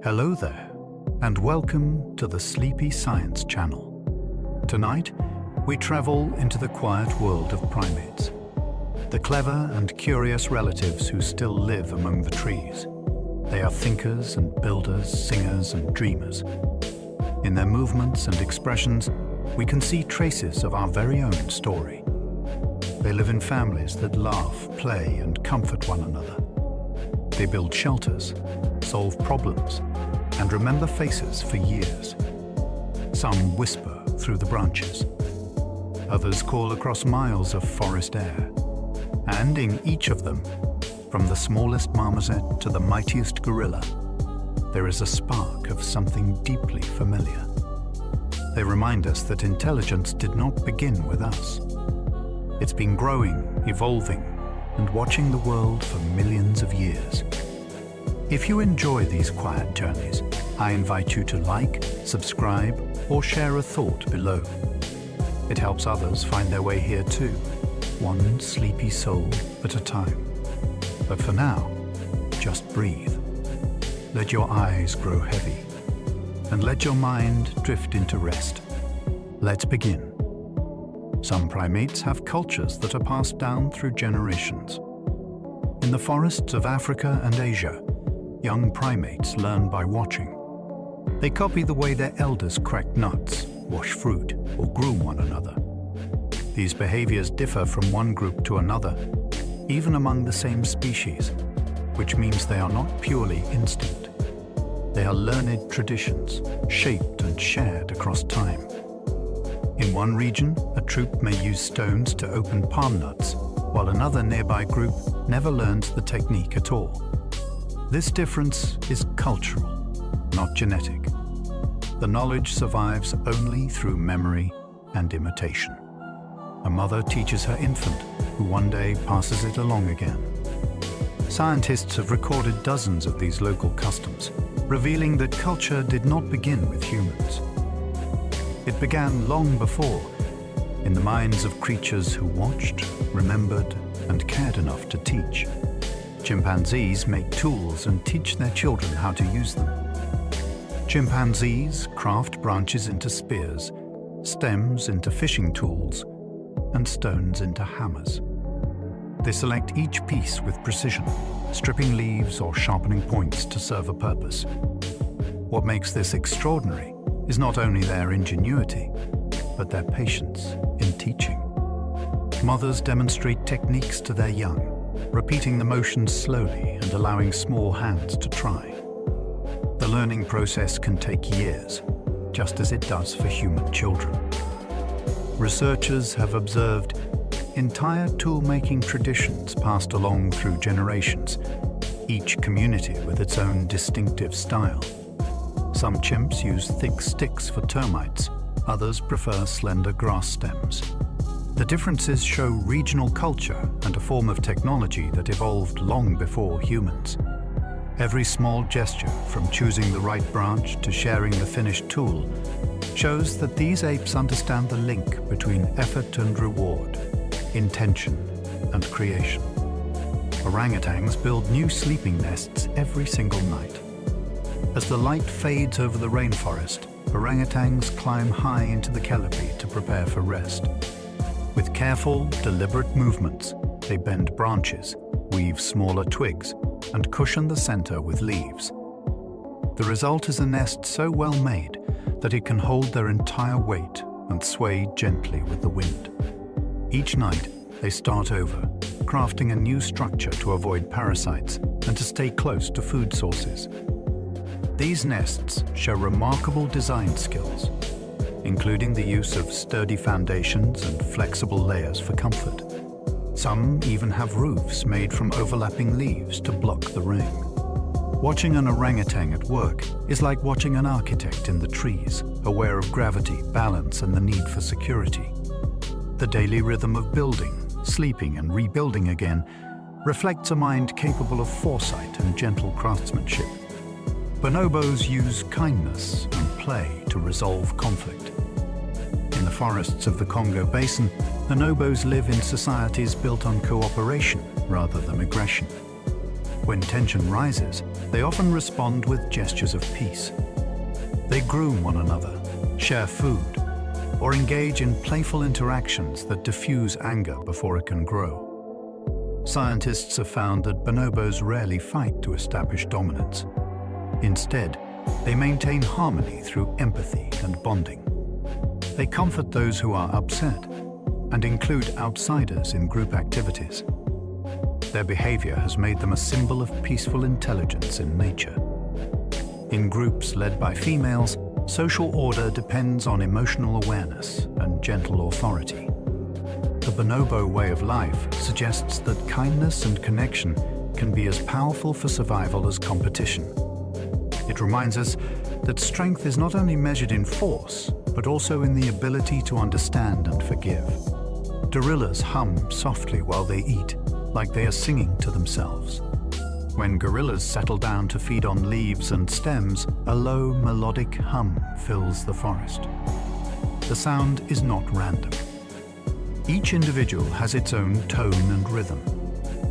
Hello there, and welcome to the Sleepy Science Channel. Tonight, we travel into the quiet world of primates, the clever and curious relatives who still live among the trees. They are thinkers and builders, singers and dreamers. In their movements and expressions, we can see traces of our very own story. They live in families that laugh, play, and comfort one another. They build shelters, solve problems, and remember faces for years. Some whisper through the branches. Others call across miles of forest air. And in each of them, from the smallest marmoset to the mightiest gorilla, there is a spark of something deeply familiar. They remind us that intelligence did not begin with us. It's been growing, evolving, and watching the world for millions of years. If you enjoy these quiet journeys, I invite you to like, subscribe, or share a thought below. It helps others find their way here too, one sleepy soul at a time. But for now, just breathe. Let your eyes grow heavy, and let your mind drift into rest. Let's begin. Some primates have cultures that are passed down through generations. In the forests of Africa and Asia, young primates learn by watching. They copy the way their elders cracked nuts, washed fruit, or groom one another. These behaviors differ from one group to another, even among the same species, which means they are not purely instinct. They are learned traditions, shaped and shared across time. In one region, a troop may use stones to open palm nuts, while another nearby group never learns the technique at all. This difference is cultural, not genetic. The knowledge survives only through memory and imitation. A mother teaches her infant, who one day passes it along again. Scientists have recorded dozens of these local customs, revealing that culture did not begin with humans. It began long before, in the minds of creatures who watched, remembered, and cared enough to teach. Chimpanzees make tools and teach their children how to use them. Chimpanzees craft branches into spears, stems into fishing tools, and stones into hammers. They select each piece with precision, stripping leaves or sharpening points to serve a purpose. What makes this extraordinary is not only their ingenuity, but their patience in teaching. Mothers demonstrate techniques to their young, repeating the motions slowly and allowing small hands to try. The learning process can take years, just as it does for human children. Researchers have observed entire tool-making traditions passed along through generations, each community with its own distinctive style. Some chimps use thick sticks for termites, others prefer slender grass stems. The differences show regional culture and a form of technology that evolved long before humans. Every small gesture, from choosing the right branch to sharing the finished tool, shows that these apes understand the link between effort and reward, intention and creation. Orangutans build new sleeping nests every single night. As the light fades over the rainforest, orangutans climb high into the canopy to prepare for rest. With careful, deliberate movements, they bend branches, weave smaller twigs, and cushion the center with leaves. The result is a nest so well made that it can hold their entire weight and sway gently with the wind. Each night, they start over, crafting a new structure to avoid parasites and to stay close to food sources. These nests show remarkable design skills, including the use of sturdy foundations and flexible layers for comfort. Some even have roofs made from overlapping leaves to block the rain. Watching an orangutan at work is like watching an architect in the trees, aware of gravity, balance, and the need for security. The daily rhythm of building, sleeping, and rebuilding again reflects a mind capable of foresight and gentle craftsmanship. Bonobos use kindness and play to resolve conflict. In the forests of the Congo Basin, bonobos live in societies built on cooperation rather than aggression. When tension rises, they often respond with gestures of peace. They groom one another, share food, or engage in playful interactions that diffuse anger before it can grow. Scientists have found that bonobos rarely fight to establish dominance. Instead, they maintain harmony through empathy and bonding. They comfort those who are upset and include outsiders in group activities. Their behavior has made them a symbol of peaceful intelligence in nature. In groups led by females, social order depends on emotional awareness and gentle authority. The bonobo way of life suggests that kindness and connection can be as powerful for survival as competition. It reminds us that strength is not only measured in force, but also in the ability to understand and forgive. Gorillas hum softly while they eat, like they are singing to themselves. When gorillas settle down to feed on leaves and stems, a low melodic hum fills the forest. The sound is not random. Each individual has its own tone and rhythm,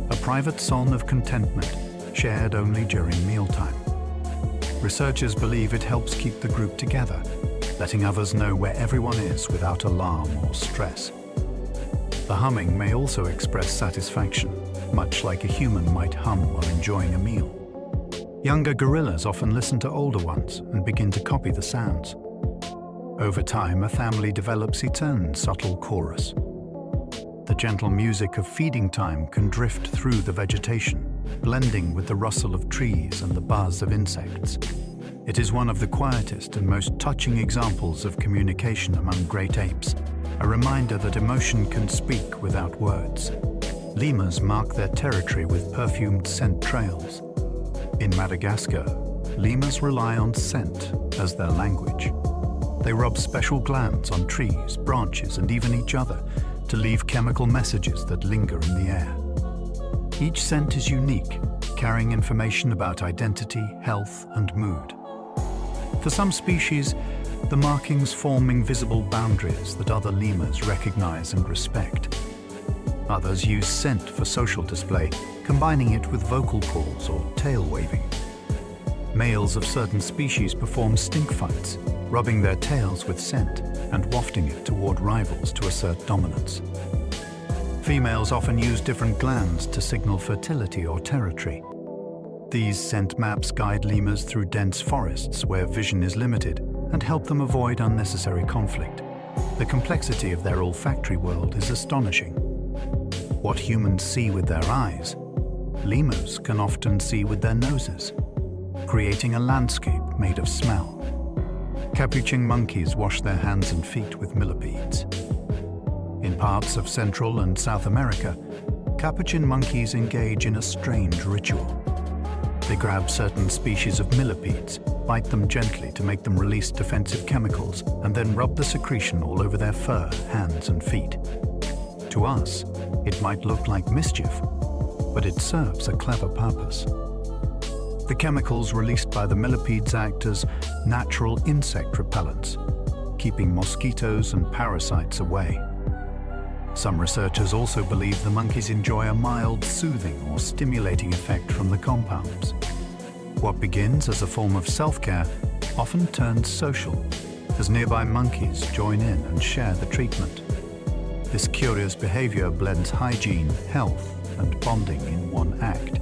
a private song of contentment shared only during mealtime. Researchers believe it helps keep the group together, letting others know where everyone is without alarm or stress. The humming may also express satisfaction, much like a human might hum while enjoying a meal. Younger gorillas often listen to older ones and begin to copy the sounds. Over time, a family develops its own subtle chorus. The gentle music of feeding time can drift through the vegetation, blending with the rustle of trees and the buzz of insects. It is one of the quietest and most touching examples of communication among great apes, a reminder that emotion can speak without words. Lemurs mark their territory with perfumed scent trails. In Madagascar, lemurs rely on scent as their language. They rub special glands on trees, branches, and even each other to leave chemical messages that linger in the air. Each scent is unique, carrying information about identity, health, and mood. For some species, the markings form invisible boundaries that other lemurs recognize and respect. Others use scent for social display, combining it with vocal calls or tail waving. Males of certain species perform stink fights, rubbing their tails with scent and wafting it toward rivals to assert dominance. Females often use different glands to signal fertility or territory. These scent maps guide lemurs through dense forests where vision is limited and help them avoid unnecessary conflict. The complexity of their olfactory world is astonishing. What humans see with their eyes, lemurs can often see with their noses, creating a landscape made of smell. Capuchin monkeys wash their hands and feet with millipedes. In parts of Central and South America, capuchin monkeys engage in a strange ritual. They grab certain species of millipedes, bite them gently to make them release defensive chemicals, and then rub the secretion all over their fur, hands, and feet. To us, it might look like mischief, but it serves a clever purpose. The chemicals released by the millipedes act as natural insect repellents, keeping mosquitoes and parasites away. Some researchers also believe the monkeys enjoy a mild soothing or stimulating effect from the compounds. What begins as a form of self-care often turns social, as nearby monkeys join in and share the treatment. This curious behavior blends hygiene, health, and bonding in one act.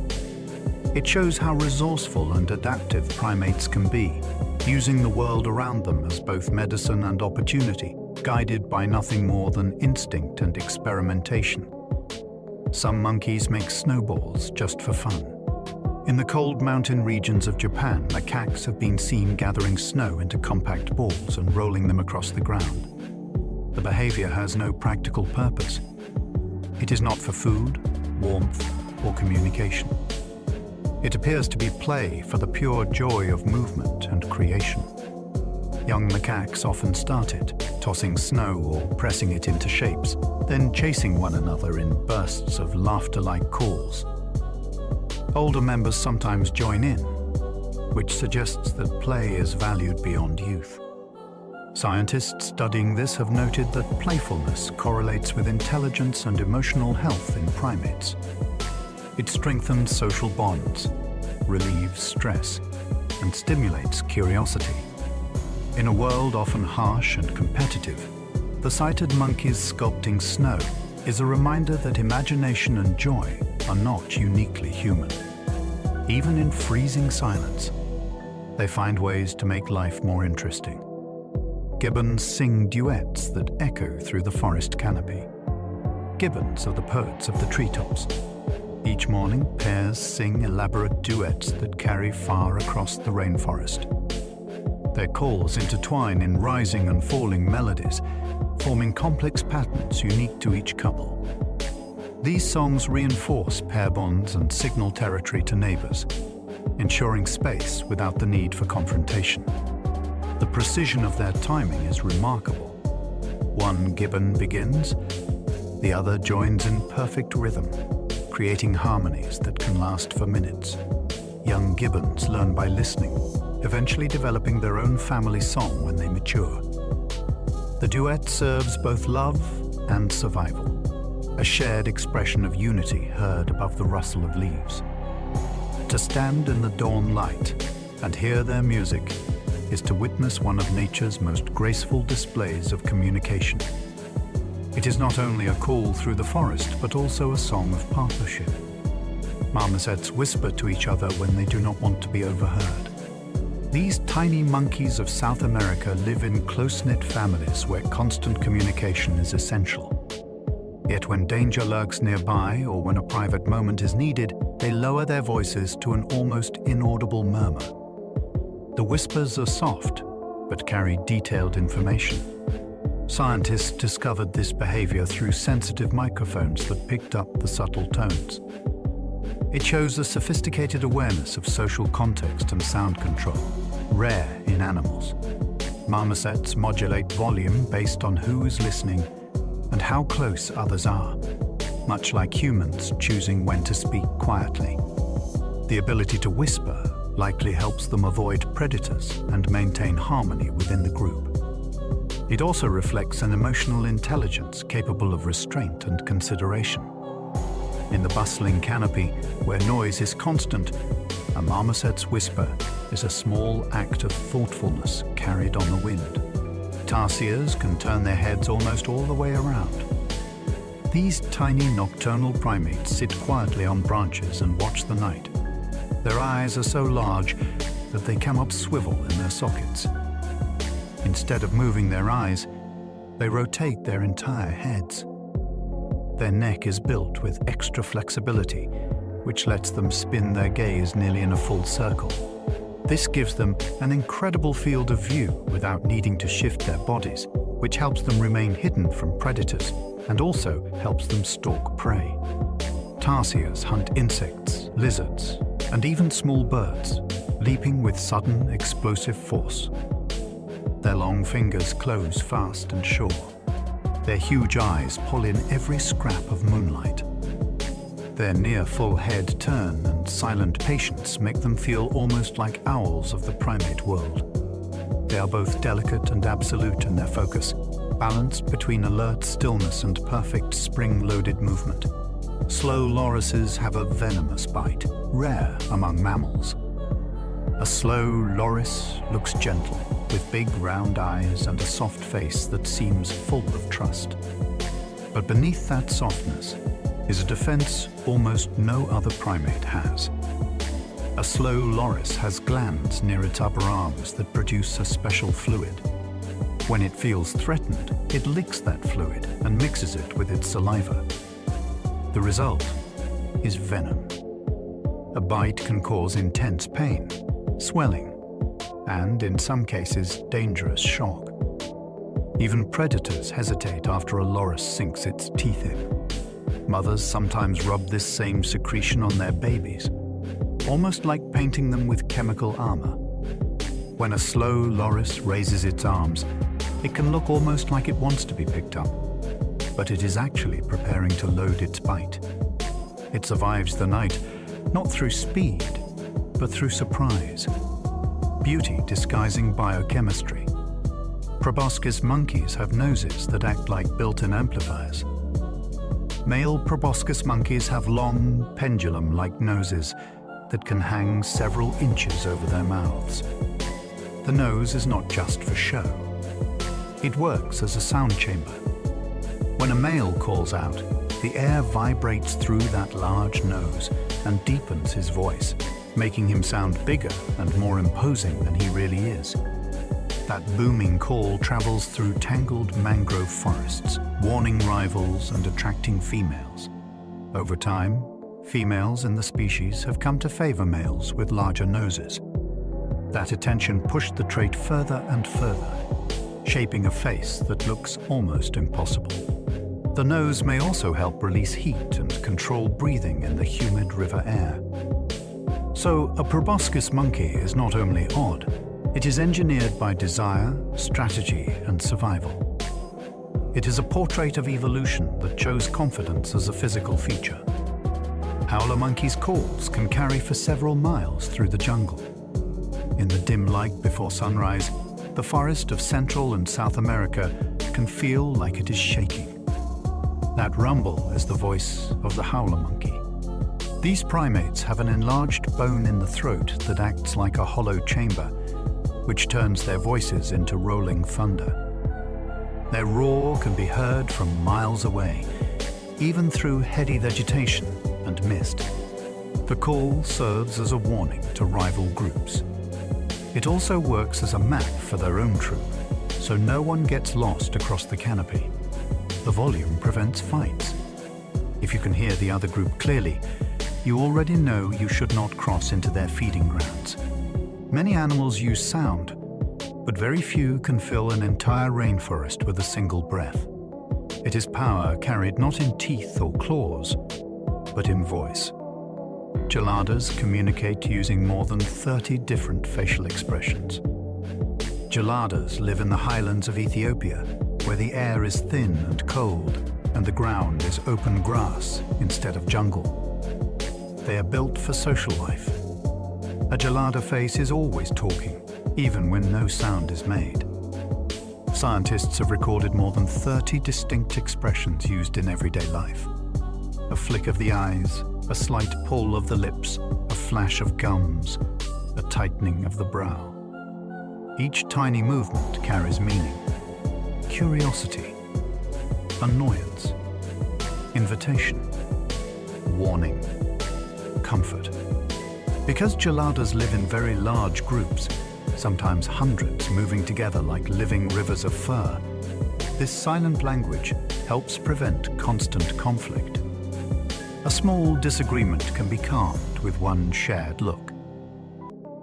It shows how resourceful and adaptive primates can be, using the world around them as both medicine and opportunity, guided by nothing more than instinct and experimentation. Some monkeys make snowballs just for fun. In the cold mountain regions of Japan, macaques have been seen gathering snow into compact balls and rolling them across the ground. The behavior has no practical purpose. It is not for food, warmth, or communication. It appears to be play for the pure joy of movement and creation. Young macaques often start it, tossing snow or pressing it into shapes, then chasing one another in bursts of laughter-like calls. Older members sometimes join in, which suggests that play is valued beyond youth. Scientists studying this have noted that playfulness correlates with intelligence and emotional health in primates. It strengthens social bonds, relieves stress, and stimulates curiosity. In a world often harsh and competitive, the sighted monkeys sculpting snow is a reminder that imagination and joy are not uniquely human. Even in freezing silence, they find ways to make life more interesting. Gibbons sing duets that echo through the forest canopy. Gibbons are the poets of the treetops. Each morning, pairs sing elaborate duets that carry far across the rainforest. Their calls intertwine in rising and falling melodies, forming complex patterns unique to each couple. These songs reinforce pair bonds and signal territory to neighbors, ensuring space without the need for confrontation. The precision of their timing is remarkable. One gibbon begins, the other joins in perfect rhythm, creating harmonies that can last for minutes. Young gibbons learn by listening, eventually developing their own family song when they mature. The duet serves both love and survival, a shared expression of unity heard above the rustle of leaves. To stand in the dawn light and hear their music is to witness one of nature's most graceful displays of communication. It is not only a call through the forest, but also a song of partnership. Marmosets whisper to each other when they do not want to be overheard. These tiny monkeys of South America live in close-knit families where constant communication is essential. Yet when danger lurks nearby or when a private moment is needed, they lower their voices to an almost inaudible murmur. The whispers are soft, but carry detailed information. Scientists discovered this behavior through sensitive microphones that picked up the subtle tones. It shows a sophisticated awareness of social context and sound control, rare in animals. Marmosets modulate volume based on who is listening and how close others are, much like humans choosing when to speak quietly. The ability to whisper likely helps them avoid predators and maintain harmony within the group. It also reflects an emotional intelligence capable of restraint and consideration. In the bustling canopy, where noise is constant, a marmoset's whisper is a small act of thoughtfulness carried on the wind. Tarsiers can turn their heads almost all the way around. These tiny nocturnal primates sit quietly on branches and watch the night. Their eyes are so large that they cannot swivel in their sockets. Instead of moving their eyes, they rotate their entire heads. Their neck is built with extra flexibility, which lets them spin their gaze nearly in a full circle. This gives them an incredible field of view without needing to shift their bodies, which helps them remain hidden from predators and also helps them stalk prey. Tarsiers hunt insects, lizards, and even small birds, leaping with sudden, explosive force. Their long fingers close fast and sure. Their huge eyes pull in every scrap of moonlight. Their near-full head turn and silent patience make them feel almost like owls of the primate world. They are both delicate and absolute in their focus, balanced between alert stillness and perfect spring-loaded movement. Slow lorises have a venomous bite, rare among mammals. A slow loris looks gentle, with big round eyes and a soft face that seems full of trust. But beneath that softness is a defense almost no other primate has. A slow loris has glands near its upper arms that produce a special fluid. When it feels threatened, it licks that fluid and mixes it with its saliva. The result is venom. A bite can cause intense pain, swelling, and in some cases, dangerous shock. Even predators hesitate after a loris sinks its teeth in. Mothers sometimes rub this same secretion on their babies, almost like painting them with chemical armor. When a slow loris raises its arms, it can look almost like it wants to be picked up, but it is actually preparing to load its bite. It survives the night, not through speed, but through surprise. Beauty disguising biochemistry. Proboscis monkeys have noses that act like built-in amplifiers. Male proboscis monkeys have long, pendulum-like noses that can hang several inches over their mouths. The nose is not just for show. It works as a sound chamber. When a male calls out, the air vibrates through that large nose and deepens his voice, making him sound bigger and more imposing than he really is. That booming call travels through tangled mangrove forests, warning rivals and attracting females. Over time, females in the species have come to favor males with larger noses. That attention pushed the trait further and further, shaping a face that looks almost impossible. The nose may also help release heat and control breathing in the humid river air. So, a proboscis monkey is not only odd, it is engineered by desire, strategy, and survival. It is a portrait of evolution that chose confidence as a physical feature. Howler monkeys' calls can carry for several miles through the jungle. In the dim light before sunrise, the forest of Central and South America can feel like it is shaking. That rumble is the voice of the howler monkey. These primates have an enlarged bone in the throat that acts like a hollow chamber, which turns their voices into rolling thunder. Their roar can be heard from miles away, even through heady vegetation and mist. The call serves as a warning to rival groups. It also works as a map for their own troop, so no one gets lost across the canopy. The volume prevents fights. If you can hear the other group clearly, you already know you should not cross into their feeding grounds. Many animals use sound, but very few can fill an entire rainforest with a single breath. It is power carried not in teeth or claws, but in voice. Geladas communicate using more than 30 different facial expressions. Geladas live in the highlands of Ethiopia, where the air is thin and cold, and the ground is open grass instead of jungle. They are built for social life. A gelada face is always talking, even when no sound is made. Scientists have recorded more than 30 distinct expressions used in everyday life. A flick of the eyes, a slight pull of the lips, a flash of gums, a tightening of the brow. Each tiny movement carries meaning. Curiosity, annoyance, invitation, warning, comfort. Because geladas live in very large groups, sometimes hundreds moving together like living rivers of fur, this silent language helps prevent constant conflict. A small disagreement can be calmed with one shared look.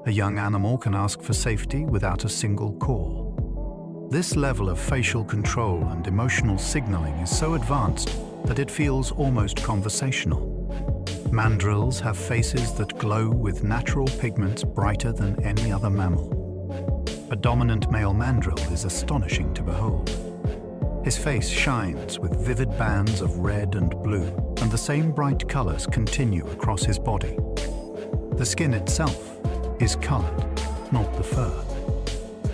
A young animal can ask for safety without a single call. This level of facial control and emotional signaling is so advanced that it feels almost conversational. Mandrills have faces that glow with natural pigments brighter than any other mammal. A dominant male mandrill is astonishing to behold. His face shines with vivid bands of red and blue, and the same bright colors continue across his body. The skin itself is colored, not the fur.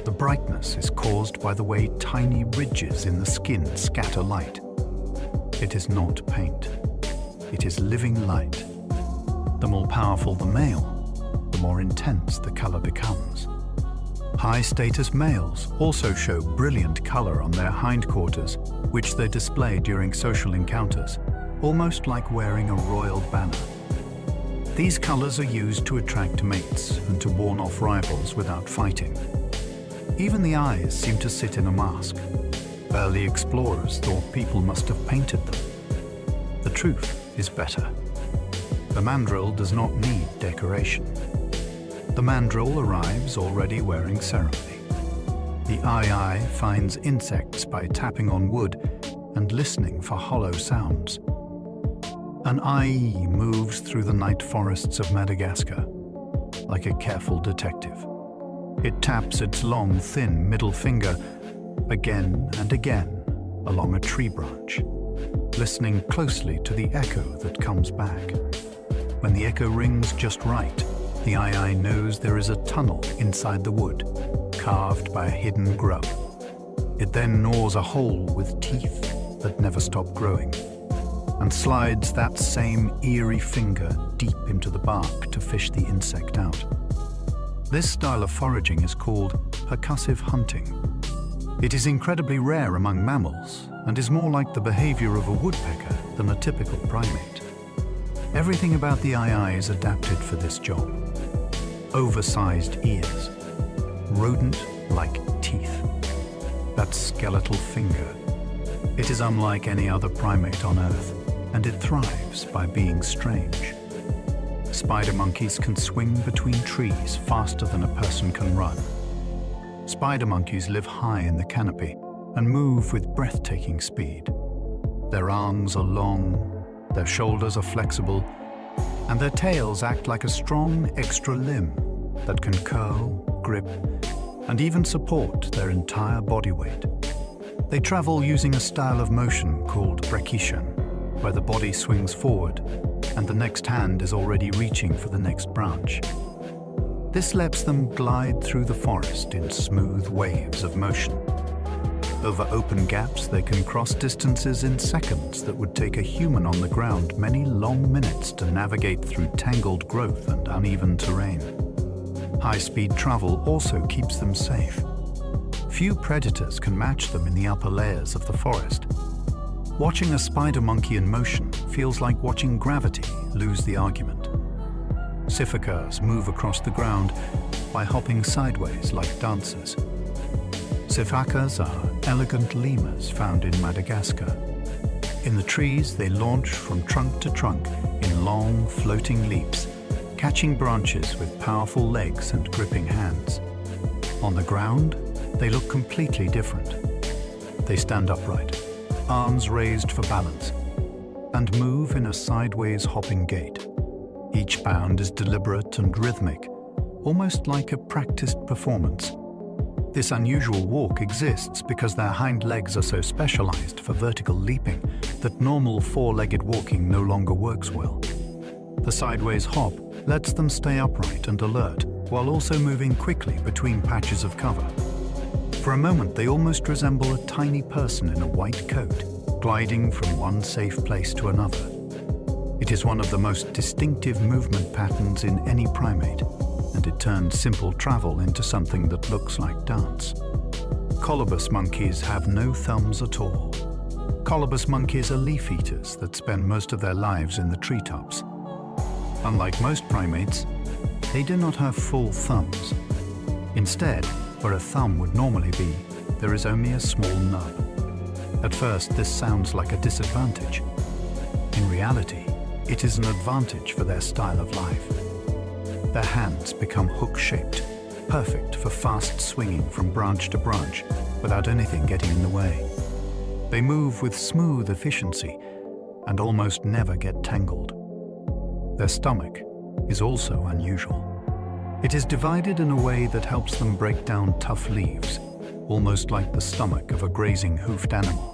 The brightness is caused by the way tiny ridges in the skin scatter light. It is not paint. It is living light. The more powerful the male, the more intense the color becomes. High-status males also show brilliant color on their hindquarters, which they display during social encounters, almost like wearing a royal banner. These colors are used to attract mates and to warn off rivals without fighting. Even the eyes seem to sit in a mask. Early explorers thought people must have painted them. The truth is better. The mandrill does not need decoration. The mandrill arrives already wearing ceremony. The eye finds insects by tapping on wood and listening for hollow sounds. An eye moves through the night forests of Madagascar like a careful detective. It taps its long, thin middle finger again and again along a tree branch, listening closely to the echo that comes back. When the echo rings just right, the eye knows there is a tunnel inside the wood, carved by a hidden grub. It then gnaws a hole with teeth that never stop growing. and slides that same eerie finger deep into the bark to fish the insect out. This style of foraging is called percussive hunting. It is incredibly rare among mammals and is more like the behavior of a woodpecker than a typical primate. Everything about the eye is adapted for this job. Oversized ears, rodent-like teeth, that skeletal finger. It is unlike any other primate on Earth, and it thrives by being strange. Spider monkeys can swing between trees faster than a person can run. Spider monkeys live high in the canopy and move with breathtaking speed. Their arms are long, their shoulders are flexible, and their tails act like a strong extra limb that can curl, grip, and even support their entire body weight. They travel using a style of motion called brachytion, where the body swings forward and the next hand is already reaching for the next branch. This lets them glide through the forest in smooth waves of motion. Over open gaps, they can cross distances in seconds that would take a human on the ground many long minutes to navigate through tangled growth and uneven terrain. High-speed travel also keeps them safe. Few predators can match them in the upper layers of the forest. Watching a spider monkey in motion feels like watching gravity lose the argument. Sifacars move across the ground by hopping sideways like dancers. Sifacars are elegant lemurs found in Madagascar. In the trees, they launch from trunk to trunk in long, floating leaps, catching branches with powerful legs and gripping hands. On the ground, they look completely different. They stand upright, arms raised for balance, and move in a sideways hopping gait. Each bound is deliberate and rhythmic, almost like a practiced performance. This unusual walk exists because their hind legs are so specialized for vertical leaping that normal four-legged walking no longer works well. The sideways hop lets them stay upright and alert, while also moving quickly between patches of cover. For a moment, they almost resemble a tiny person in a white coat, gliding from one safe place to another. It is one of the most distinctive movement patterns in any primate, and it turns simple travel into something that looks like dance. Colobus monkeys have no thumbs at all. Colobus monkeys are leaf eaters that spend most of their lives in the treetops. Unlike most primates, they do not have full thumbs. Instead, where a thumb would normally be, there is only a small nub. At first, this sounds like a disadvantage. In reality, it is an advantage for their style of life. Their hands become hook-shaped, perfect for fast swinging from branch to branch without anything getting in the way. They move with smooth efficiency and almost never get tangled. Their stomach is also unusual. It is divided in a way that helps them break down tough leaves, almost like the stomach of a grazing hoofed animal.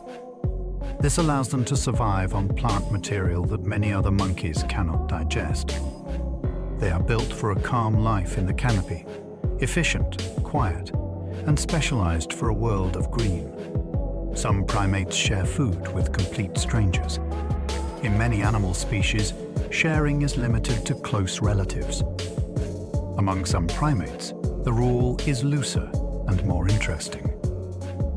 This allows them to survive on plant material that many other monkeys cannot digest. They are built for a calm life in the canopy, efficient, quiet, and specialized for a world of green. Some primates share food with complete strangers. In many animal species, sharing is limited to close relatives. Among some primates, the rule is looser and more interesting.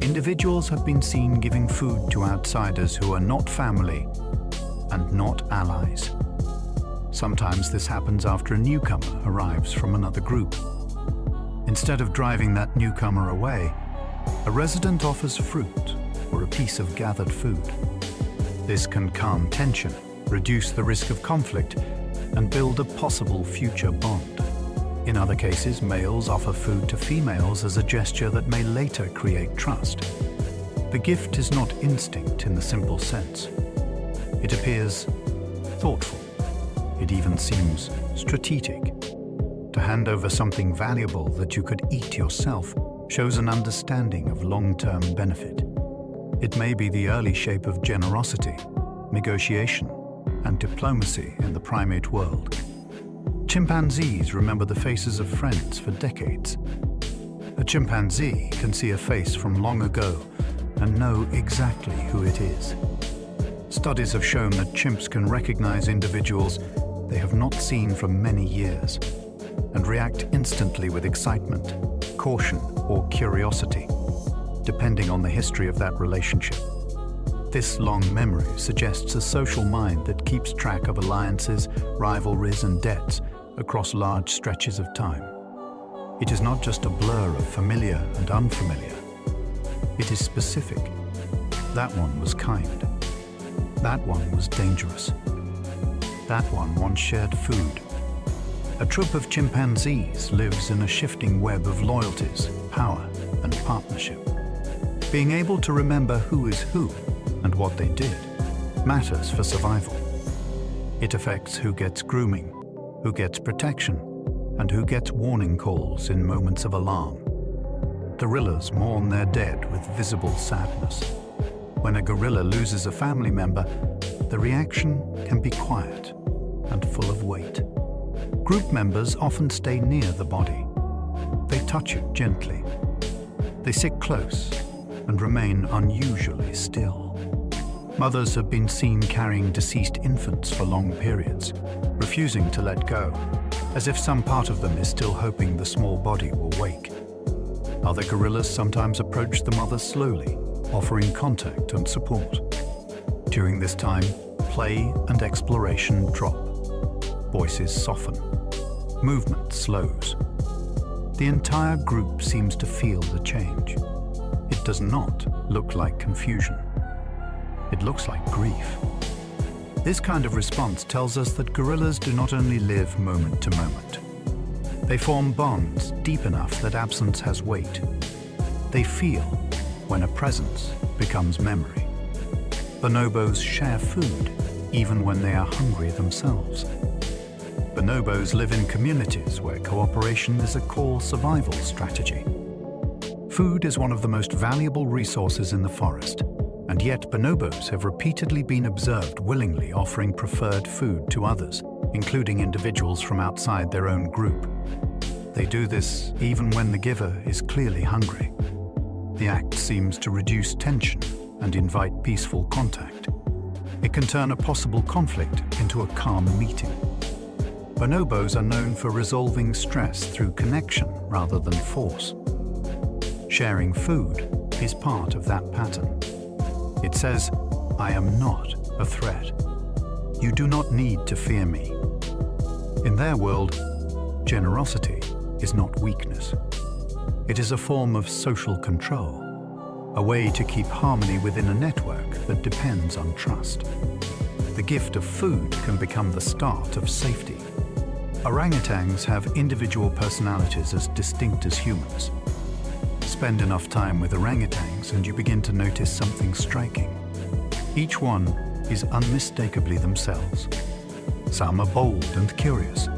Individuals have been seen giving food to outsiders who are not family and not allies. Sometimes this happens after a newcomer arrives from another group. Instead of driving that newcomer away, a resident offers fruit or a piece of gathered food. This can calm tension, reduce the risk of conflict, and build a possible future bond. In other cases, males offer food to females as a gesture that may later create trust. The gift is not instinct in the simple sense. It appears thoughtful. It even seems strategic. To hand over something valuable that you could eat yourself shows an understanding of long-term benefit. It may be the early shape of generosity, negotiation, and diplomacy in the primate world. Chimpanzees remember the faces of friends for decades. A chimpanzee can see a face from long ago and know exactly who it is. Studies have shown that chimps can recognize individuals they have not seen for many years and react instantly with excitement, caution, or curiosity, depending on the history of that relationship. This long memory suggests a social mind that keeps track of alliances, rivalries, and debts across large stretches of time. It is not just a blur of familiar and unfamiliar. It is specific. That one was kind. That one was dangerous. That one once shared food. A troop of chimpanzees lives in a shifting web of loyalties, power, and partnership. Being able to remember who is who and what they did matters for survival. It affects who gets grooming, who gets protection, and who gets warning calls in moments of alarm. Gorillas mourn their dead with visible sadness. When a gorilla loses a family member, the reaction can be quiet and full of weight. Group members often stay near the body. They touch it gently. They sit close and remain unusually still. Mothers have been seen carrying deceased infants for long periods, refusing to let go, as if some part of them is still hoping the small body will wake. Other gorillas sometimes approach the mother slowly, offering contact and support. During this time, play and exploration drop. Voices soften. Movement slows. The entire group seems to feel the change. It does not look like confusion. It looks like grief. This kind of response tells us that gorillas do not only live moment to moment. They form bonds deep enough that absence has weight. They feel when a presence becomes memory. Bonobos share food even when they are hungry themselves. Bonobos live in communities where cooperation is a core survival strategy. Food is one of the most valuable resources in the forest, and yet bonobos have repeatedly been observed willingly offering preferred food to others, including individuals from outside their own group. They do this even when the giver is clearly hungry. The act seems to reduce tension and invite peaceful contact. It can turn a possible conflict into a calm meeting. Bonobos are known for resolving stress through connection rather than force. Sharing food is part of that pattern. It says, "I am not a threat. You do not need to fear me." In their world, generosity is not weakness. It is a form of social control, a way to keep harmony within a network that depends on trust. The gift of food can become the start of safety. Orangutans have individual personalities as distinct as humans. Spend enough time with orangutans and you begin to notice something striking. Each one is unmistakably themselves. Some are bold and curious,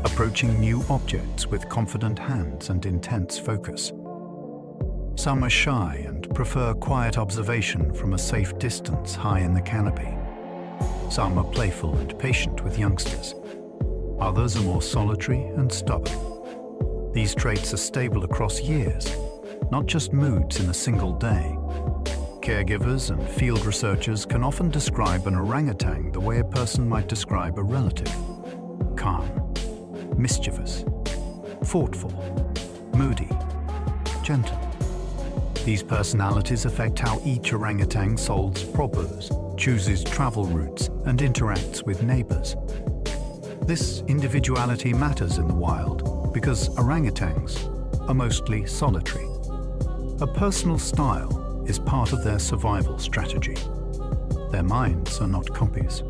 approaching new objects with confident hands and intense focus. Some are shy and prefer quiet observation from a safe distance high in the canopy. Some are playful and patient with youngsters. Others are more solitary and stubborn. These traits are stable across years, not just moods in a single day. Caregivers and field researchers can often describe an orangutan the way a person might describe a relative: calm, mischievous, thoughtful, moody, gentle. These personalities affect how each orangutan solves problems, chooses travel routes, and interacts with neighbors. This individuality matters in the wild because orangutans are mostly solitary. A personal style is part of their survival strategy. Their minds are not copies.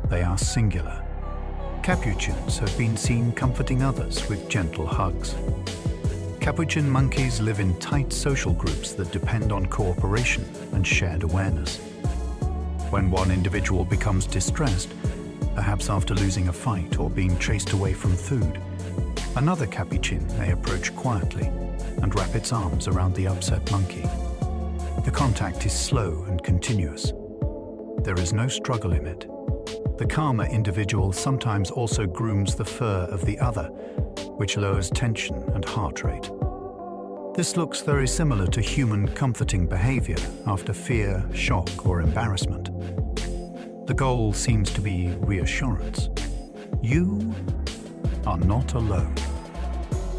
They are singular. Capuchins have been seen comforting others with gentle hugs. Capuchin monkeys live in tight social groups that depend on cooperation and shared awareness. When one individual becomes distressed, perhaps after losing a fight or being chased away from food, another capuchin may approach quietly and wrap its arms around the upset monkey. The contact is slow and continuous. There is no struggle in it. The calmer individual sometimes also grooms the fur of the other, which lowers tension and heart rate. This looks very similar to human comforting behavior after fear, shock, or embarrassment. The goal seems to be reassurance. You are not alone.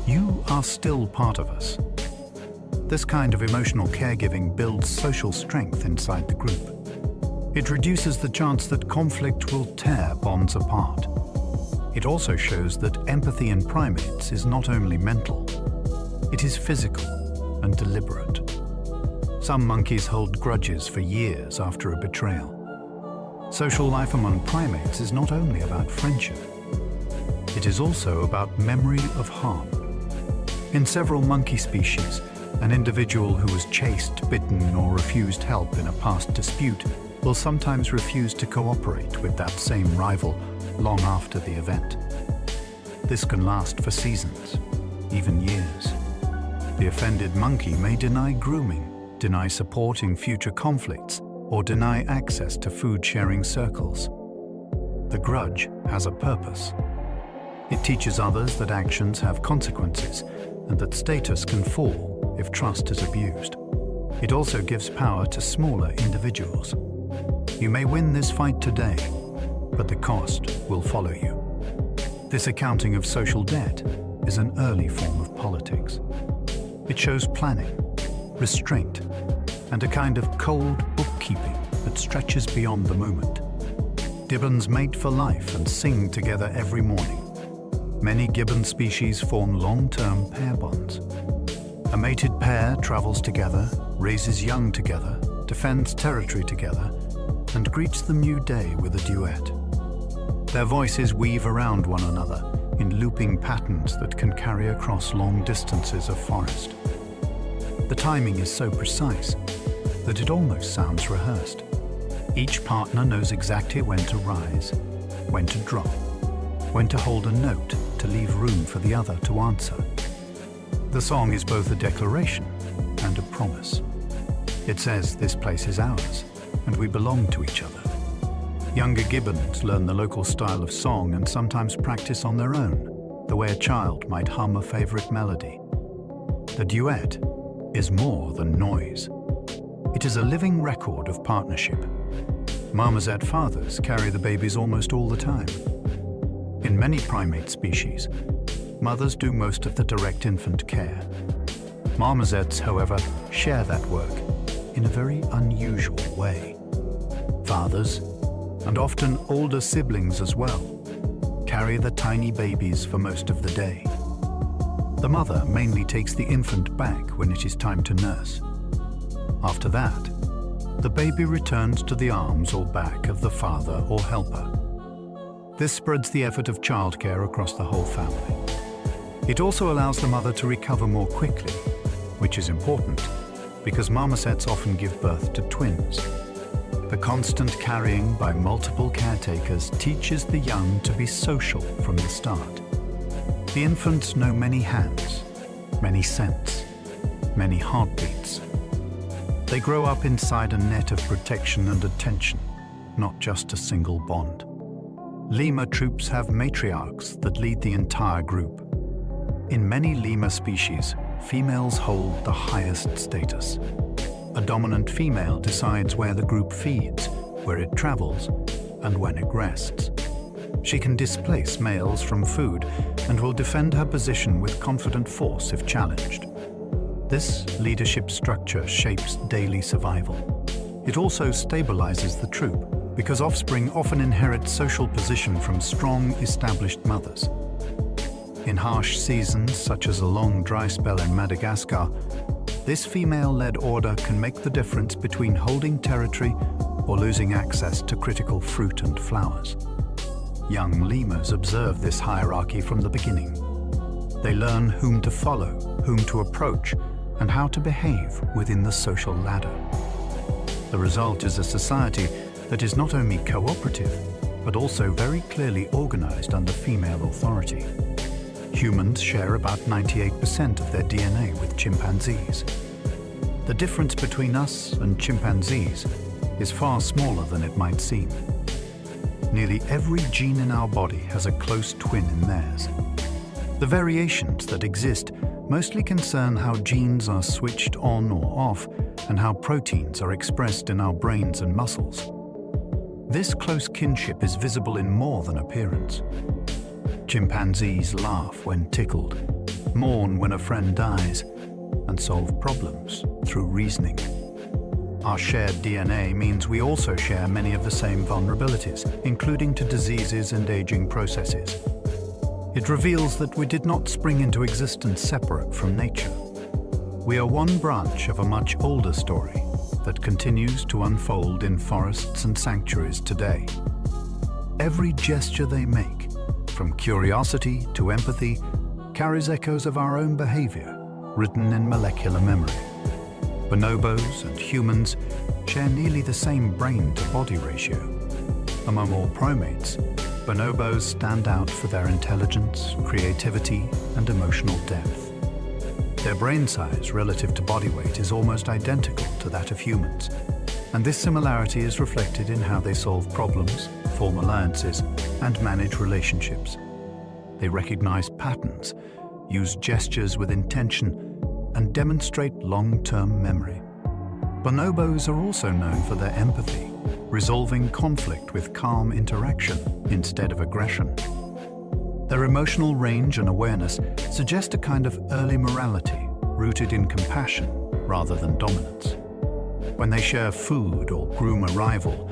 You are still part of us. This kind of emotional caregiving builds social strength inside the group. It reduces the chance that conflict will tear bonds apart. It also shows that empathy in primates is not only mental, it is physical and deliberate. Some monkeys hold grudges for years after a betrayal. Social life among primates is not only about friendship, it is also about memory of harm. In several monkey species, an individual who was chased, bitten, or refused help in a past dispute will sometimes refuse to cooperate with that same rival long after the event. This can last for seasons, even years. The offended monkey may deny grooming, deny supporting future conflicts, or deny access to food-sharing circles. The grudge has a purpose. It teaches others that actions have consequences and that status can fall if trust is abused. It also gives power to smaller individuals. You may win this fight today, but the cost will follow you. This accounting of social debt is an early form of politics. It shows planning, restraint, and a kind of cold bookkeeping that stretches beyond the moment. Gibbons mate for life and sing together every morning. Many gibbon species form long-term pair bonds. A mated pair travels together, raises young together, defends territory together, and greets the new day with a duet. Their voices weave around one another in looping patterns that can carry across long distances of forest. The timing is so precise that it almost sounds rehearsed. Each partner knows exactly when to rise, when to drop, when to hold a note to leave room for the other to answer. The song is both a declaration and a promise. It says this place is ours and we belong to each other. Younger gibbons learn the local style of song and sometimes practice on their own, the way a child might hum a favorite melody. The duet is more than noise. It is a living record of partnership. Marmoset fathers carry the babies almost all the time. In many primate species, mothers do most of the direct infant care. Marmosets, however, share that work in a very unusual way. Fathers, and often older siblings as well, carry the tiny babies for most of the day. The mother mainly takes the infant back when it is time to nurse. After that, the baby returns to the arms or back of the father or helper. This spreads the effort of childcare across the whole family. It also allows the mother to recover more quickly, which is important because marmosets often give birth to twins. The constant carrying by multiple caretakers teaches the young to be social from the start. The infants know many hands, many scents, many heartbeats. They grow up inside a net of protection and attention, not just a single bond. Lemur troops have matriarchs that lead the entire group. In many lemur species, females hold the highest status. A dominant female decides where the group feeds, where it travels, and when it rests. She can displace males from food and will defend her position with confident force if challenged. This leadership structure shapes daily survival. It also stabilizes the troop because offspring often inherit social position from strong, established mothers. In harsh seasons, such as a long dry spell in Madagascar, this female-led order can make the difference between holding territory or losing access to critical fruit and flowers. Young lemurs observe this hierarchy from the beginning. They learn whom to follow, whom to approach, and how to behave within the social ladder. The result is a society that is not only cooperative, but also very clearly organized under female authority. Humans share about 98% of their DNA with chimpanzees. The difference between us and chimpanzees is far smaller than it might seem. Nearly every gene in our body has a close twin in theirs. The variations that exist mostly concern how genes are switched on or off and how proteins are expressed in our brains and muscles. This close kinship is visible in more tthan appearance. Chimpanzees laugh when tickled, mourn when a friend dies, and solve problems through reasoning. Our shared DNA means we also share many of the same vulnerabilities, including to diseases and aging processes. It reveals that we did not spring into existence separate from nature. We are one branch of a much older story that continues to unfold in forests and sanctuaries today. Every gesture they make, from curiosity to empathy, carries echoes of our own behavior, written in molecular memory. Bonobos and humans share nearly the same brain-to-body ratio. Among all primates, bonobos stand out for their intelligence, creativity, and emotional depth. Their brain size relative to body weight is almost identical to that of humans, and this similarity is reflected in how they solve problems, form alliances, and manage relationships. They recognize patterns, use gestures with intention, and demonstrate long-term memory. Bonobos are also known for their empathy, resolving conflict with calm interaction instead of aggression. Their emotional range and awareness suggest a kind of early morality rooted in compassion rather than dominance. When they share food or groom a rival,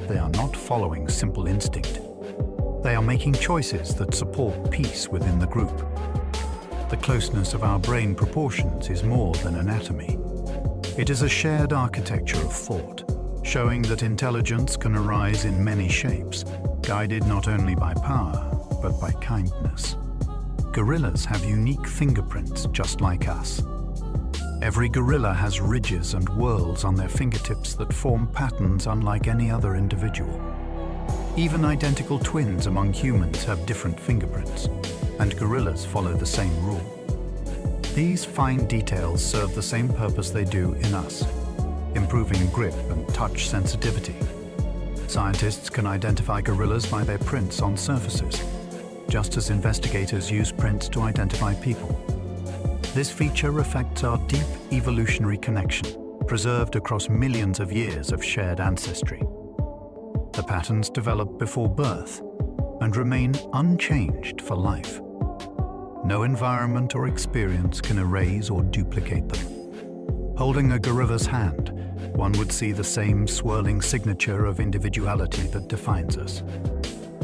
they are not following simple instinct. They are making choices that support peace within the group. The closeness of our brain proportions is more than anatomy. It is a shared architecture of thought, showing that intelligence can arise in many shapes, guided not only by power, but by kindness. Gorillas have unique fingerprints just like us. Every gorilla has ridges and whorls on their fingertips that form patterns unlike any other individual. Even identical twins among humans have different fingerprints, and gorillas follow the same rule. These fine details serve the same purpose they do in us, improving grip and touch sensitivity. Scientists can identify gorillas by their prints on surfaces, just as investigators use prints to identify people. This feature reflects our deep evolutionary connection, preserved across millions of years of shared ancestry. The patterns develop before birth and remain unchanged for life. No environment or experience can erase or duplicate them. Holding a gorilla's hand, one would see the same swirling signature of individuality that defines us.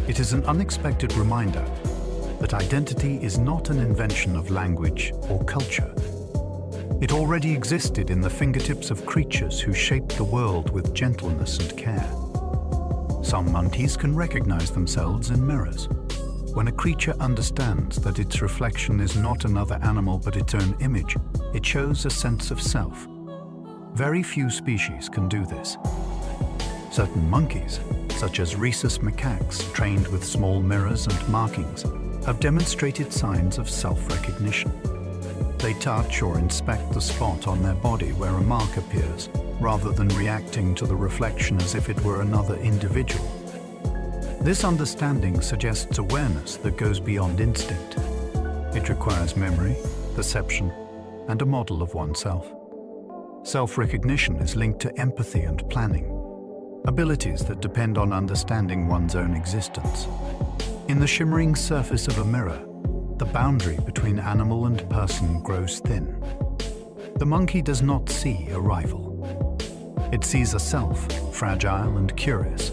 It is an unexpected reminder that identity is not an invention of language or culture. It already existed in the fingertips of creatures who shaped the world with gentleness and care. Some monkeys can recognize themselves in mirrors. When a creature understands that its reflection is not another animal but its own image, it shows a sense of self. Very few species can do this. Certain monkeys, such as rhesus macaques trained with small mirrors and markings, have demonstrated signs of self-recognition. They touch or inspect the spot on their body where a mark appears, rather than reacting to the reflection as if it were another individual. This understanding suggests awareness that goes beyond instinct. It requires memory, perception, and a model of oneself. Self-recognition is linked to empathy and planning, abilities that depend on understanding one's own existence. In the shimmering surface of a mirror, the boundary between animal and person grows thin. The monkey does not see a rival. It sees a self, fragile and curious,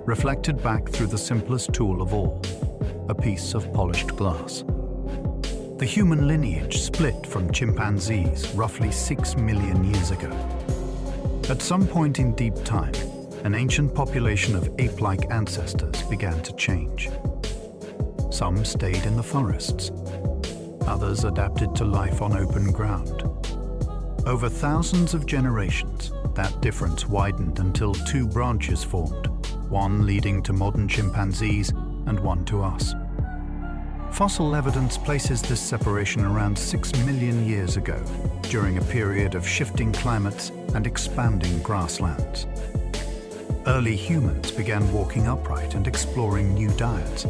reflected back through the simplest tool of all, a piece of polished glass. The human lineage split from chimpanzees roughly 6 million years ago. At some point in deep time, an ancient population of ape-like ancestors began to change. Some stayed in the forests. Others adapted to life on open ground. Over thousands of generations, that difference widened until two branches formed, one leading to modern chimpanzees and one to us. Fossil evidence places this separation around 6 million years ago, during a period of shifting climates and expanding grasslands. Early humans began walking upright and exploring new diets,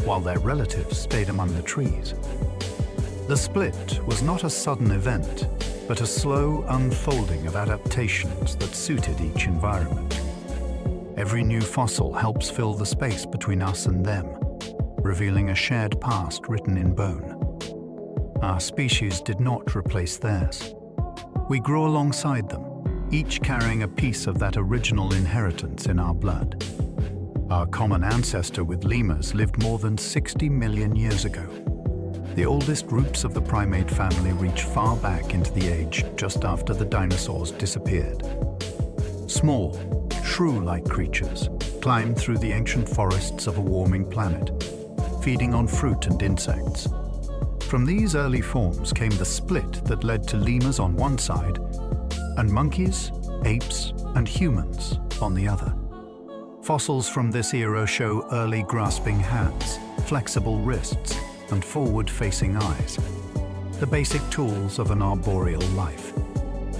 while their relatives stayed among the trees. The split was not a sudden event, but a slow unfolding of adaptations that suited each environment. Every new fossil helps fill the space between us and them, revealing a shared past written in bone. Our species did not replace theirs. We grew alongside them, each carrying a piece of that original inheritance in our blood. Our common ancestor with lemurs lived more than 60 million years ago. The oldest groups of the primate family reach far back into the age just after the dinosaurs disappeared. Small, shrew-like creatures climbed through the ancient forests of a warming planet, feeding on fruit and insects. From these early forms came the split that led to lemurs on one side and monkeys, apes, and humans on the other. Fossils from this era show early grasping hands, flexible wrists, and forward-facing eyes, the basic tools of an arboreal life.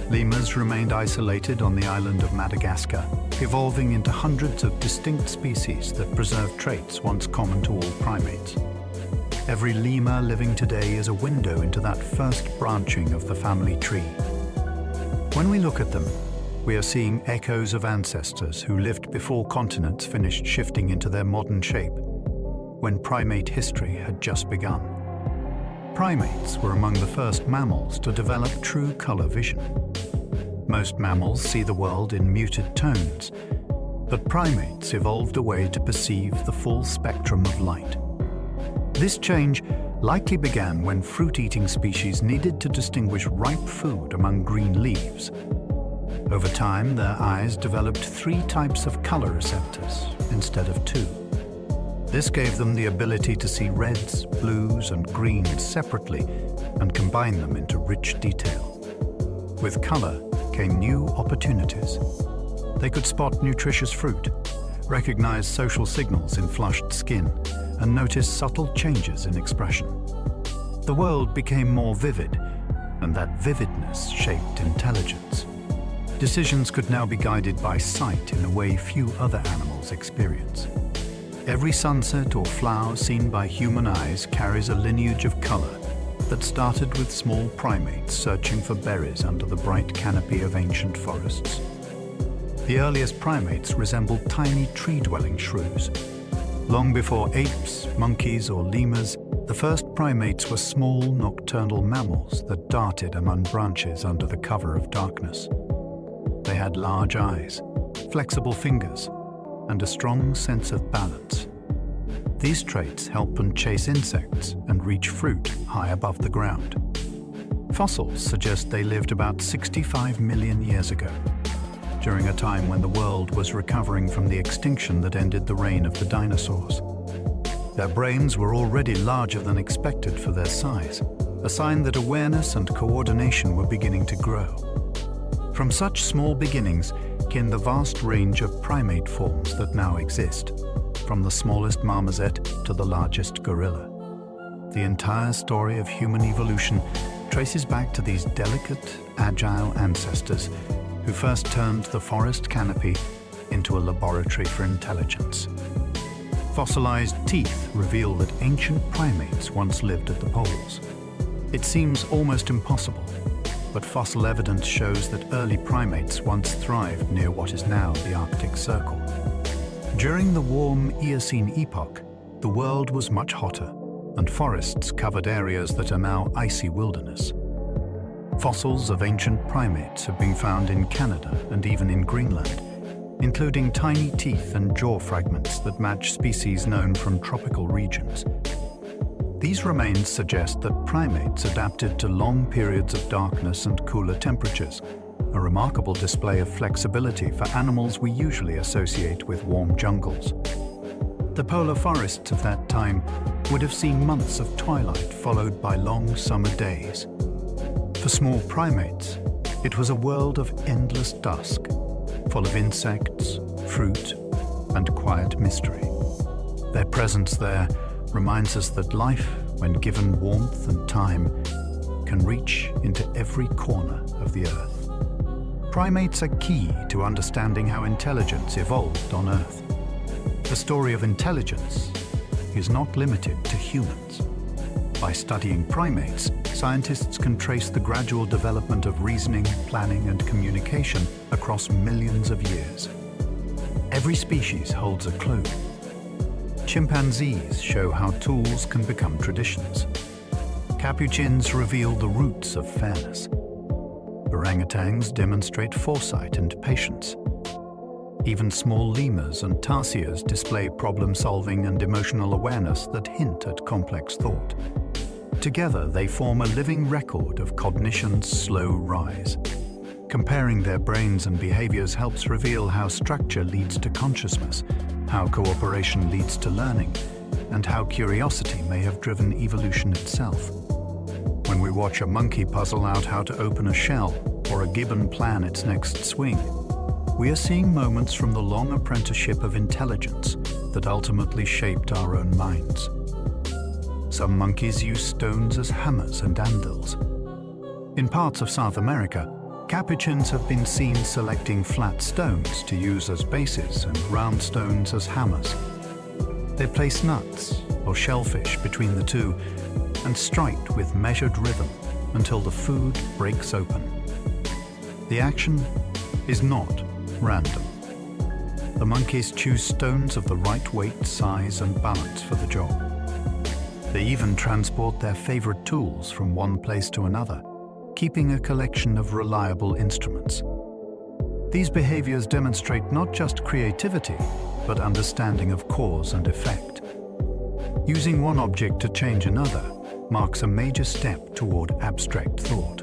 Lemurs remained isolated on the island of Madagascar, evolving into hundreds of distinct species that preserve traits once common to all primates. Every lemur living today is a window into that first branching of the family tree. When we look at them, we are seeing echoes of ancestors who lived before continents finished shifting into their modern shape, when primate history had just begun. Primates were among the first mammals to develop true color vision. Most mammals see the world in muted tones, but primates evolved a way to perceive the full spectrum of light. This change likely began when fruit-eating species needed to distinguish ripe food among green leaves. Over time, their eyes developed 3 types of color receptors instead of 2. This gave them the ability to see reds, blues, and greens separately and combine them into rich detail. With color came new opportunities. They could spot nutritious fruit, recognize social signals in flushed skin, and notice subtle changes in expression. The world became more vivid, and that vividness shaped intelligence. Decisions could now be guided by sight in a way few other animals experience. Every sunset or flower seen by human eyes carries a lineage of color that started with small primates searching for berries under the bright canopy of ancient forests. The earliest primates resembled tiny tree-dwelling shrews. Long before apes, monkeys, or lemurs, the first primates were small nocturnal mammals that darted among branches under the cover of darkness. They had large eyes, flexible fingers, and a strong sense of balance. These traits help them chase insects and reach fruit high above the ground. Fossils suggest they lived about 65 million years ago, during a time when the world was recovering from the extinction that ended the reign of the dinosaurs. Their brains were already larger than expected for their size, a sign that awareness and coordination were beginning to grow. From such small beginnings came the vast range of primate forms that now exist, from the smallest marmoset to the largest gorilla. The entire story of human evolution traces back to these delicate, agile ancestors who first turned the forest canopy into a laboratory for intelligence. Fossilized teeth reveal that ancient primates once lived at the poles. It seems almost impossible, but fossil evidence shows that early primates once thrived near what is now the Arctic Circle. During the warm Eocene epoch, the world was much hotter, and forests covered areas that are now icy wilderness. Fossils of ancient primates have been found in Canada and even in Greenland, including tiny teeth and jaw fragments that match species known from tropical regions. These remains suggest that primates adapted to long periods of darkness and cooler temperatures, a remarkable display of flexibility for animals we usually associate with warm jungles. The polar forests of that time would have seen months of twilight followed by long summer days. For small primates, it was a world of endless dusk, full of insects, fruit, and quiet mystery. Their presence there reminds us that life, when given warmth and time, can reach into every corner of the Earth. Primates are key to understanding how intelligence evolved on Earth. The story of intelligence is not limited to humans. By studying primates, scientists can trace the gradual development of reasoning, planning, and communication across millions of years. Every species holds a clue. Chimpanzees show how tools can become traditions. Capuchins reveal the roots of fairness. Orangutans demonstrate foresight and patience. Even small lemurs and tarsiers display problem-solving and emotional awareness that hint at complex thought. Together, they form a living record of cognition's slow rise. Comparing their brains and behaviors helps reveal how structure leads to consciousness, how cooperation leads to learning, and how curiosity may have driven evolution itself. When we watch a monkey puzzle out how to open a shell or a gibbon plan its next swing, we are seeing moments from the long apprenticeship of intelligence that ultimately shaped our own minds. Some monkeys use stones as hammers and anvils. In parts of South America, capuchins have been seen selecting flat stones to use as bases and round stones as hammers. They place nuts or shellfish between the two and strike with measured rhythm until the food breaks open. The action is not random. The monkeys choose stones of the right weight, size, and balance for the job. They even transport their favorite tools from one place to another, keeping a collection of reliable instruments. These behaviors demonstrate not just creativity, but understanding of cause and effect. Using one object to change another marks a major step toward abstract thought.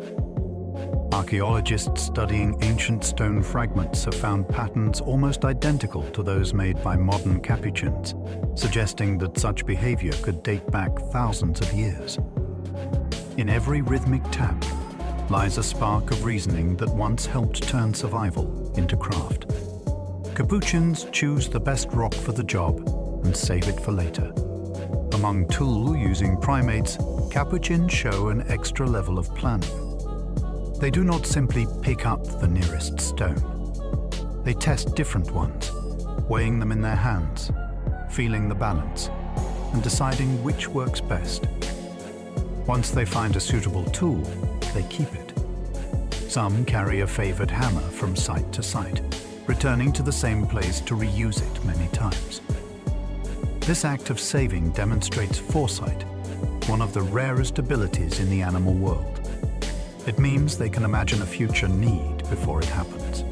Archaeologists studying ancient stone fragments have found patterns almost identical to those made by modern capuchins, suggesting that such behavior could date back thousands of years. In every rhythmic tap lies a spark of reasoning that once helped turn survival into craft. Capuchins choose the best rock for the job and save it for later. Among tool-using primates, capuchins show an extra level of planning. They do not simply pick up the nearest stone. They test different ones, weighing them in their hands, feeling the balance, and deciding which works best. Once they find a suitable tool, they keep it. Some carry a favored hammer from site to site, returning to the same place to reuse it many times. This act of saving demonstrates foresight, one of the rarest abilities in the animal world. It means they can imagine a future need before it happens.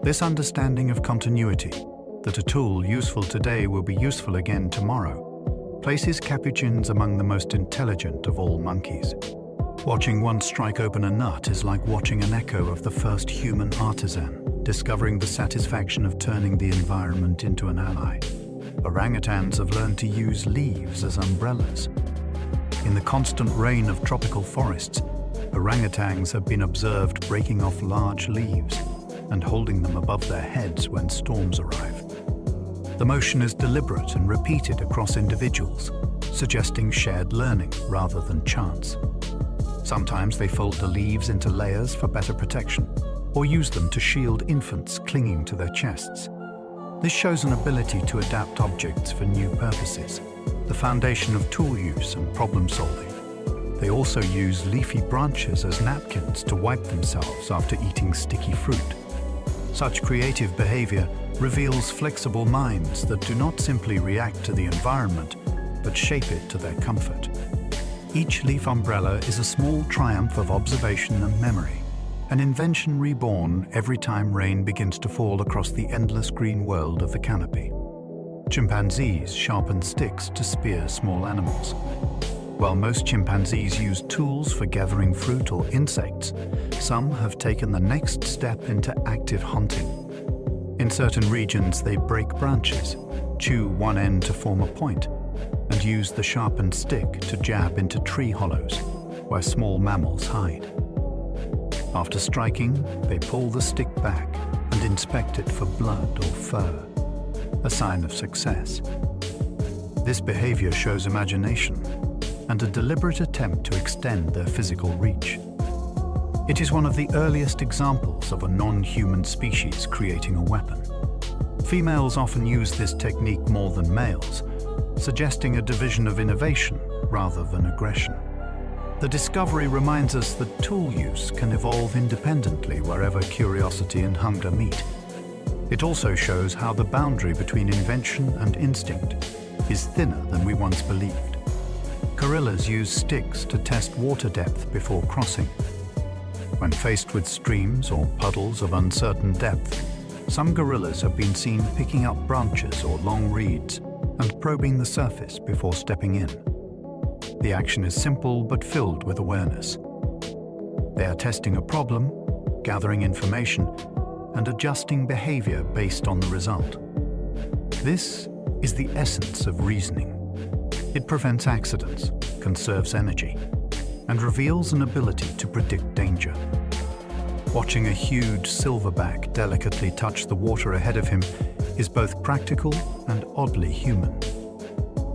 This understanding of continuity, that a tool useful today will be useful again tomorrow, places capuchins among the most intelligent of all monkeys. Watching one strike open a nut is like watching an echo of the first human artisan, discovering the satisfaction of turning the environment into an ally. Orangutans have learned to use leaves as umbrellas. In the constant rain of tropical forests, orangutans have been observed breaking off large leaves and holding them above their heads when storms arrive. The motion is deliberate and repeated across individuals, suggesting shared learning rather than chance. Sometimes they fold the leaves into layers for better protection, or use them to shield infants clinging to their chests. This shows an ability to adapt objects for new purposes, the foundation of tool use and problem solving. They also use leafy branches as napkins to wipe themselves after eating sticky fruit. Such creative behavior reveals flexible minds that do not simply react to the environment, but shape it to their comfort. Each leaf umbrella is a small triumph of observation and memory, an invention reborn every time rain begins to fall across the endless green world of the canopy. Chimpanzees sharpen sticks to spear small animals. While most chimpanzees use tools for gathering fruit or insects, some have taken the next step into active hunting. In certain regions, they break branches, chew one end to form a point, and use the sharpened stick to jab into tree hollows, where small mammals hide. After striking, they pull the stick back and inspect it for blood or fur, a sign of success. This behavior shows imagination and a deliberate attempt to extend their physical reach. It is one of the earliest examples of a non-human species creating a weapon. Females often use this technique more than males, suggesting a division of innovation rather than aggression. The discovery reminds us that tool use can evolve independently wherever curiosity and hunger meet. It also shows how the boundary between invention and instinct is thinner than we once believed. Gorillas use sticks to test water depth before crossing. When faced with streams or puddles of uncertain depth, some gorillas have been seen picking up branches or long reeds and probing the surface before stepping in. The action is simple but filled with awareness. They are testing a problem, gathering information, and adjusting behavior based on the result. This is the essence of reasoning. It prevents accidents, conserves energy, and reveals an ability to predict danger. Watching a huge silverback delicately touch the water ahead of him is both practical and oddly human.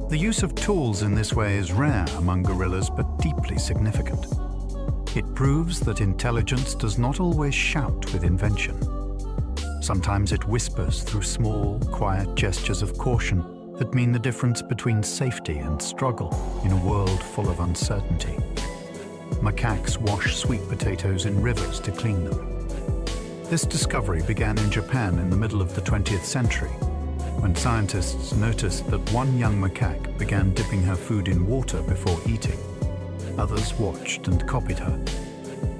The use of tools in this way is rare among gorillas, but deeply significant. It proves that intelligence does not always shout with invention. Sometimes it whispers through small, quiet gestures of caution that mean the difference between safety and struggle in a world full of uncertainty. Macaques wash sweet potatoes in rivers to clean them. This discovery began in Japan in the middle of the 20th century, when scientists noticed that one young macaque began dipping her food in water before eating. Others watched and copied her.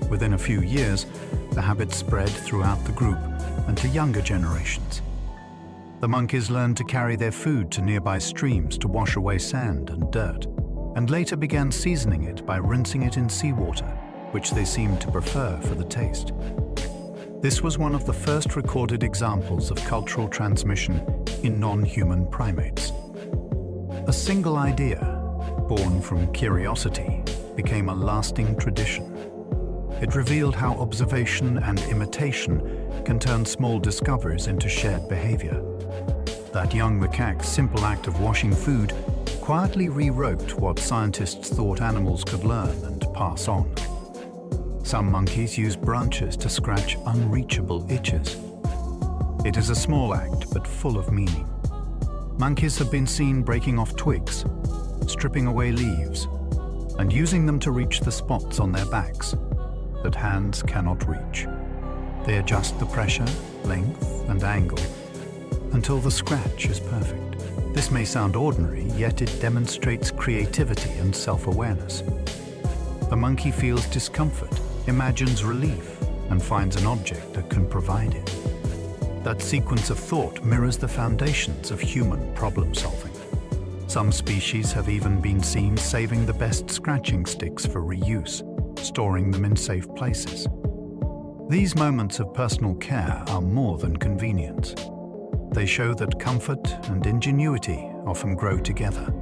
Within a few years, the habit spread throughout the group and to younger generations. The monkeys learned to carry their food to nearby streams to wash away sand and dirt, and later began seasoning it by rinsing it in seawater, which they seemed to prefer for the taste. This was one of the first recorded examples of cultural transmission in non-human primates. A single idea, born from curiosity, became a lasting tradition. It revealed how observation and imitation can turn small discoveries into shared behavior. That young macaque's simple act of washing food quietly rewrote what scientists thought animals could learn and pass on. Some monkeys use branches to scratch unreachable itches. It is a small act, but full of meaning. Monkeys have been seen breaking off twigs, stripping away leaves, and using them to reach the spots on their backs that hands cannot reach. They adjust the pressure, length, and angle until the scratch is perfect. This may sound ordinary, yet it demonstrates creativity and self-awareness. The monkey feels discomfort, imagines relief, and finds an object that can provide it. That sequence of thought mirrors the foundations of human problem-solving. Some species have even been seen saving the best scratching sticks for reuse, storing them in safe places. These moments of personal care are more than convenience. They show that comfort and ingenuity often grow together.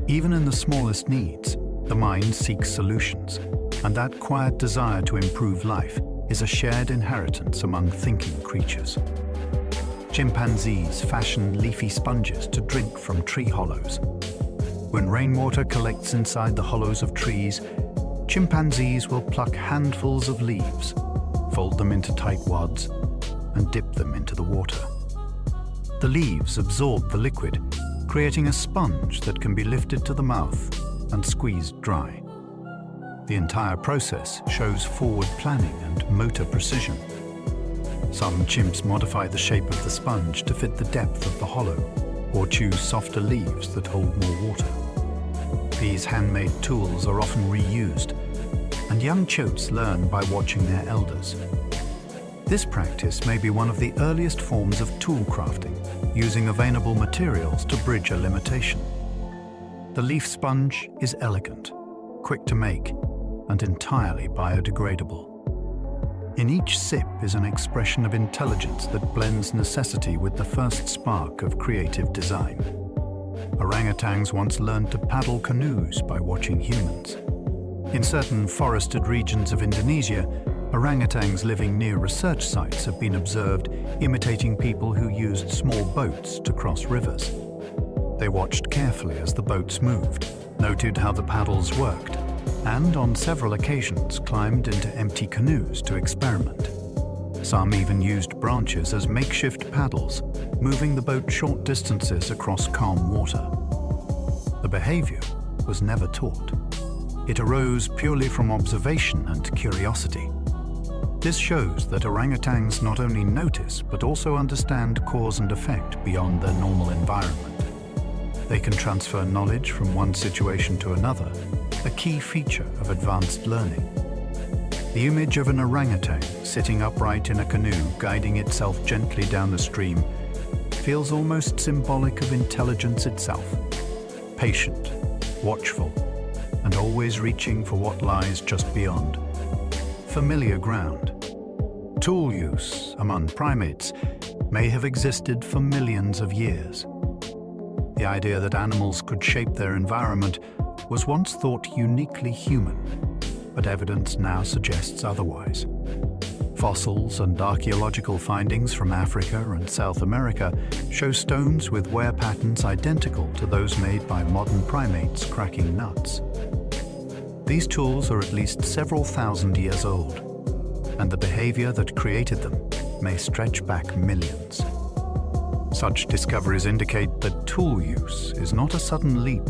Even in the smallest needs, the mind seeks solutions, and that quiet desire to improve life is a shared inheritance among thinking creatures. Chimpanzees fashion leafy sponges to drink from tree hollows. When rainwater collects inside the hollows of trees, chimpanzees will pluck handfuls of leaves, fold them into tight wads, and dip them into the water. The leaves absorb the liquid, creating a sponge that can be lifted to the mouth and squeezed dry. The entire process shows forward planning and motor precision. Some chimps modify the shape of the sponge to fit the depth of the hollow, or choose softer leaves that hold more water. These handmade tools are often reused, and young chimps learn by watching their elders. This practice may be one of the earliest forms of tool crafting, using available materials to bridge a limitation. The leaf sponge is elegant, quick to make, and entirely biodegradable. In each sip is an expression of intelligence that blends necessity with the first spark of creative design. Orangutans once learned to paddle canoes by watching humans. In certain forested regions of Indonesia, orangutans living near research sites have been observed imitating people who used small boats to cross rivers. They watched carefully as the boats moved, noted how the paddles worked, and on several occasions climbed into empty canoes to experiment. Some even used branches as makeshift paddles, moving the boat short distances across calm water. The behavior was never taught. It arose purely from observation and curiosity. This shows that orangutans not only notice but also understand cause and effect beyond their normal environment. They can transfer knowledge from one situation to another, a key feature of advanced learning. The image of an orangutan sitting upright in a canoe guiding itself gently down the stream feels almost symbolic of intelligence itself. Patient, watchful, and always reaching for what lies just beyond. Familiar ground. Tool use among primates may have existed for millions of years. The idea that animals could shape their environment was once thought uniquely human, but evidence now suggests otherwise. Fossils and archaeological findings from Africa and South America show stones with wear patterns identical to those made by modern primates cracking nuts. These tools are at least several thousand years old, and the behavior that created them may stretch back millions. Such discoveries indicate that tool use is not a sudden leap,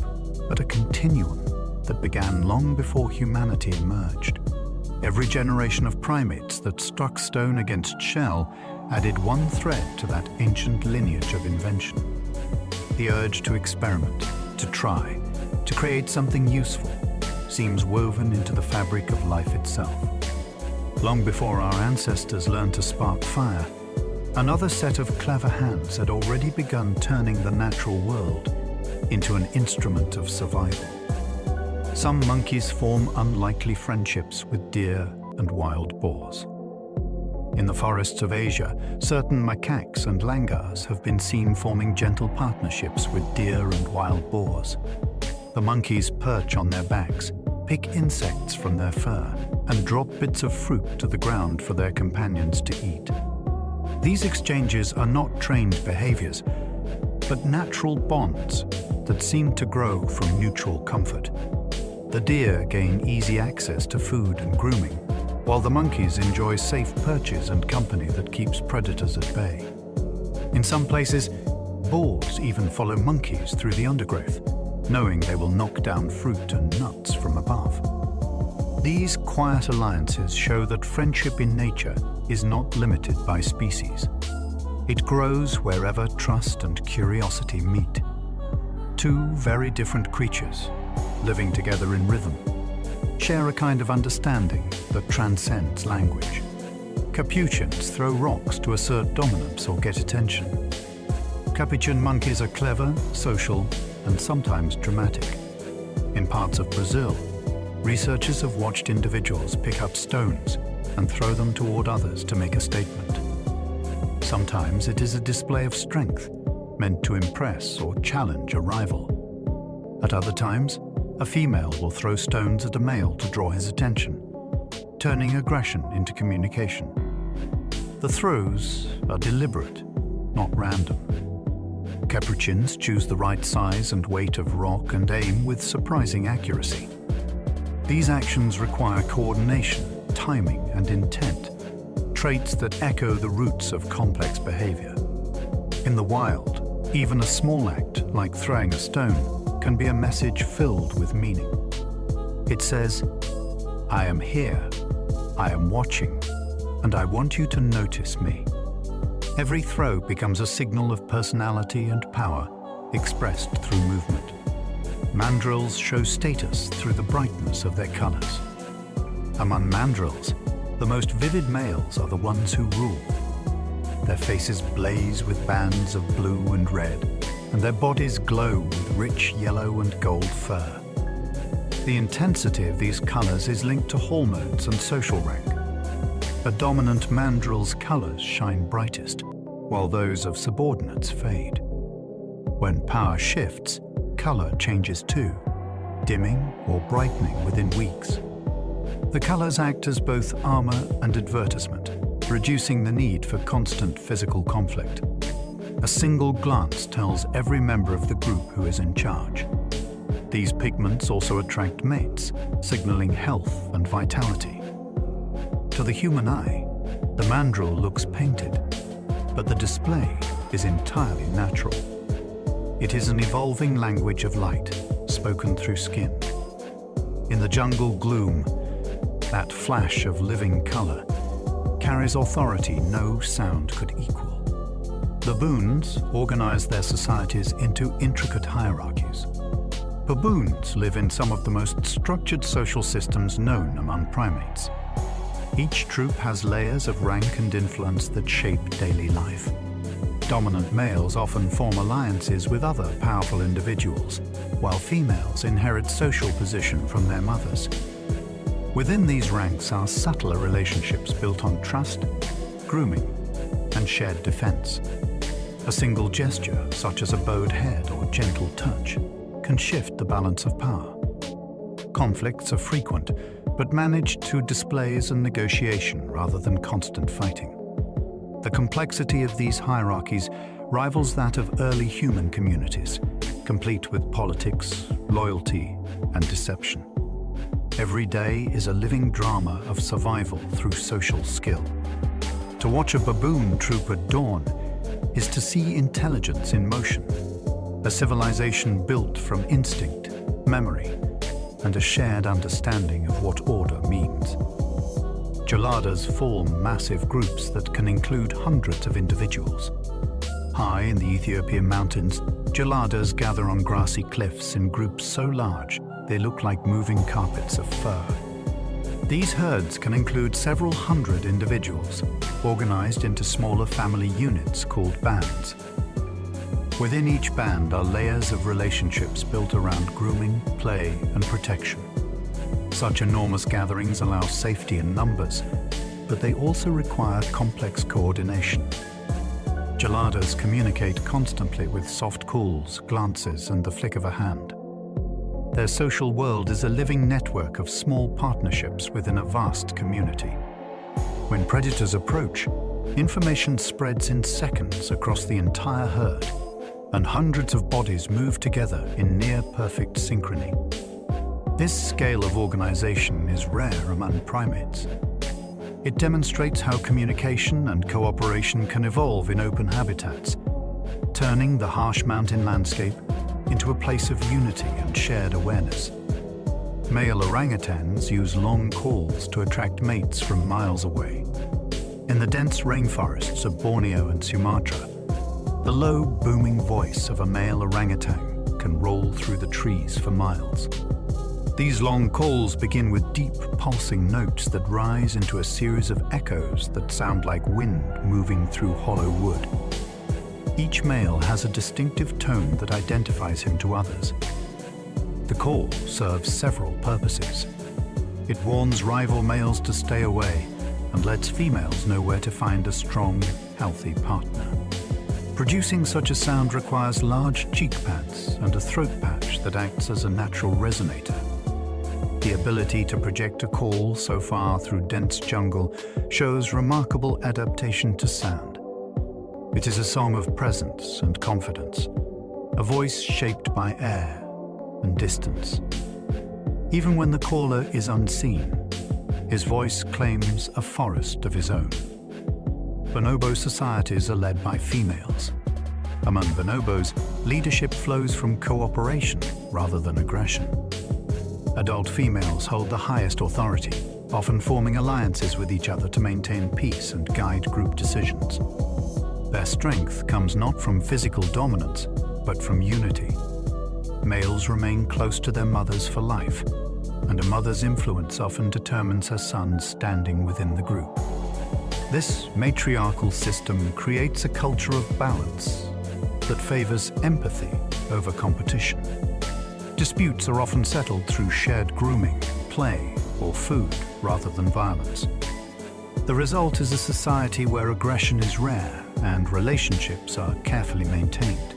but a continuum that began long before humanity emerged. Every generation of primates that struck stone against shell added one thread to that ancient lineage of invention. The urge to experiment, to try, to create something useful seems woven into the fabric of life itself. Long before our ancestors learned to spark fire, another set of clever hands had already begun turning the natural world into an instrument of survival. Some monkeys form unlikely friendships with deer and wild boars. In the forests of Asia, certain macaques and langurs have been seen forming gentle partnerships with deer and wild boars. The monkeys perch on their backs, pick insects from their fur, and drop bits of fruit to the ground for their companions to eat. These exchanges are not trained behaviors, but natural bonds that seem to grow from mutual comfort. The deer gain easy access to food and grooming, while the monkeys enjoy safe perches and company that keeps predators at bay. In some places, boars even follow monkeys through the undergrowth, knowing they will knock down fruit and nuts from above. These quiet alliances show that friendship in nature is not limited by species. It grows wherever trust and curiosity meet. Two very different creatures, living together in rhythm, share a kind of understanding that transcends language. Capuchins throw rocks to assert dominance or get attention. Capuchin monkeys are clever, social, and sometimes dramatic. In parts of Brazil, researchers have watched individuals pick up stones and throw them toward others to make a statement. Sometimes it is a display of strength, meant to impress or challenge a rival. At other times, a female will throw stones at a male to draw his attention, turning aggression into communication. The throws are deliberate, not random. Capuchins choose the right size and weight of rock and aim with surprising accuracy. These actions require coordination, timing, and intent, traits that echo the roots of complex behavior. In the wild, even a small act, like throwing a stone, can be a message filled with meaning. It says, "I am here, I am watching, and I want you to notice me." Every throw becomes a signal of personality and power expressed through movement. Mandrills show status through the brightness of their colors. Among mandrills, the most vivid males are the ones who rule. Their faces blaze with bands of blue and red, and their bodies glow with rich yellow and gold fur. The intensity of these colors is linked to hormones and social rank. A dominant mandrill's colors shine brightest, while those of subordinates fade. When power shifts, color changes too, dimming or brightening within weeks. The colors act as both armor and advertisement, reducing the need for constant physical conflict. A single glance tells every member of the group who is in charge. These pigments also attract mates, signaling health and vitality. To the human eye, the mandrill looks painted, but the display is entirely natural. It is an evolving language of light, spoken through skin. In the jungle gloom, that flash of living color carries authority no sound could equal. Baboons organize their societies into intricate hierarchies. Baboons live in some of the most structured social systems known among primates. Each troop has layers of rank and influence that shape daily life. Dominant males often form alliances with other powerful individuals, while females inherit social position from their mothers. Within these ranks are subtler relationships built on trust, grooming, and shared defense. A single gesture, such as a bowed head or gentle touch, can shift the balance of power. Conflicts are frequent, but managed through displays and negotiation rather than constant fighting. The complexity of these hierarchies rivals that of early human communities, complete with politics, loyalty, and deception. Every day is a living drama of survival through social skill. To watch a baboon troop at dawn is to see intelligence in motion, a civilization built from instinct, memory, and a shared understanding of what order means. Geladas form massive groups that can include hundreds of individuals. High in the Ethiopian mountains, geladas gather on grassy cliffs in groups so large they look like moving carpets of fur. These herds can include several hundred individuals, organized into smaller family units called bands. Within each band are layers of relationships built around grooming, play, and protection. Such enormous gatherings allow safety in numbers, but they also require complex coordination. Geladas communicate constantly with soft calls, glances, and the flick of a hand. Their social world is a living network of small partnerships within a vast community. When predators approach, information spreads in seconds across the entire herd, and hundreds of bodies move together in near-perfect synchrony. This scale of organization is rare among primates. It demonstrates how communication and cooperation can evolve in open habitats, turning the harsh mountain landscape into a place of unity and shared awareness. Male orangutans use long calls to attract mates from miles away. In the dense rainforests of Borneo and Sumatra, the low, booming voice of a male orangutan can roll through the trees for miles. These long calls begin with deep, pulsing notes that rise into a series of echoes that sound like wind moving through hollow wood. Each male has a distinctive tone that identifies him to others. The call serves several purposes. It warns rival males to stay away and lets females know where to find a strong, healthy partner. Producing such a sound requires large cheek pads and a throat patch that acts as a natural resonator. The ability to project a call so far through dense jungle shows remarkable adaptation to sound. It is a song of presence and confidence, a voice shaped by air and distance. Even when the caller is unseen, his voice claims a forest of his own. Bonobo societies are led by females. Among bonobos, leadership flows from cooperation rather than aggression. Adult females hold the highest authority, often forming alliances with each other to maintain peace and guide group decisions. Their strength comes not from physical dominance, but from unity. Males remain close to their mothers for life, and a mother's influence often determines her son's standing within the group. This matriarchal system creates a culture of balance that favors empathy over competition. Disputes are often settled through shared grooming, play, or food rather than violence. The result is a society where aggression is rare and relationships are carefully maintained.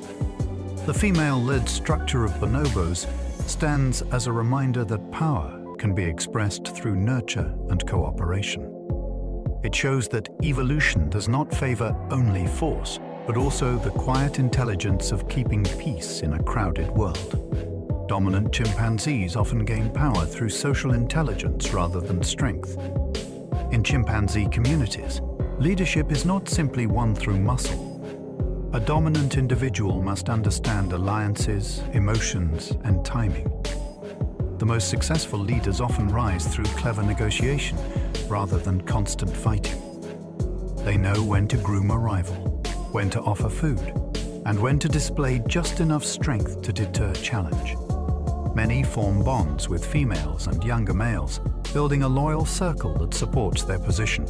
The female-led structure of bonobos stands as a reminder that power can be expressed through nurture and cooperation. It shows that evolution does not favor only force, but also the quiet intelligence of keeping peace in a crowded world. Dominant chimpanzees often gain power through social intelligence rather than strength. In chimpanzee communities, leadership is not simply won through muscle. A dominant individual must understand alliances, emotions, and timing. The most successful leaders often rise through clever negotiation rather than constant fighting. They know when to groom a rival, when to offer food, and when to display just enough strength to deter challenge. Many form bonds with females and younger males, building a loyal circle that supports their position.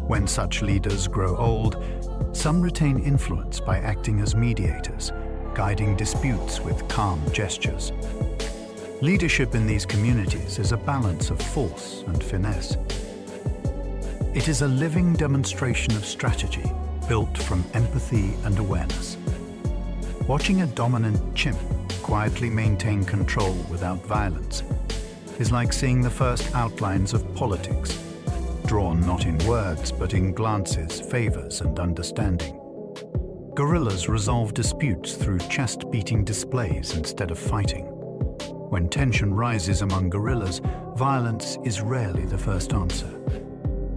When such leaders grow old, some retain influence by acting as mediators, guiding disputes with calm gestures. Leadership in these communities is a balance of force and finesse. It is a living demonstration of strategy, built from empathy and awareness. Watching a dominant chimp quietly maintain control without violence is like seeing the first outlines of politics, drawn not in words but in glances, favors, and understanding. Gorillas resolve disputes through chest-beating displays instead of fighting. When tension rises among gorillas, violence is rarely the first answer.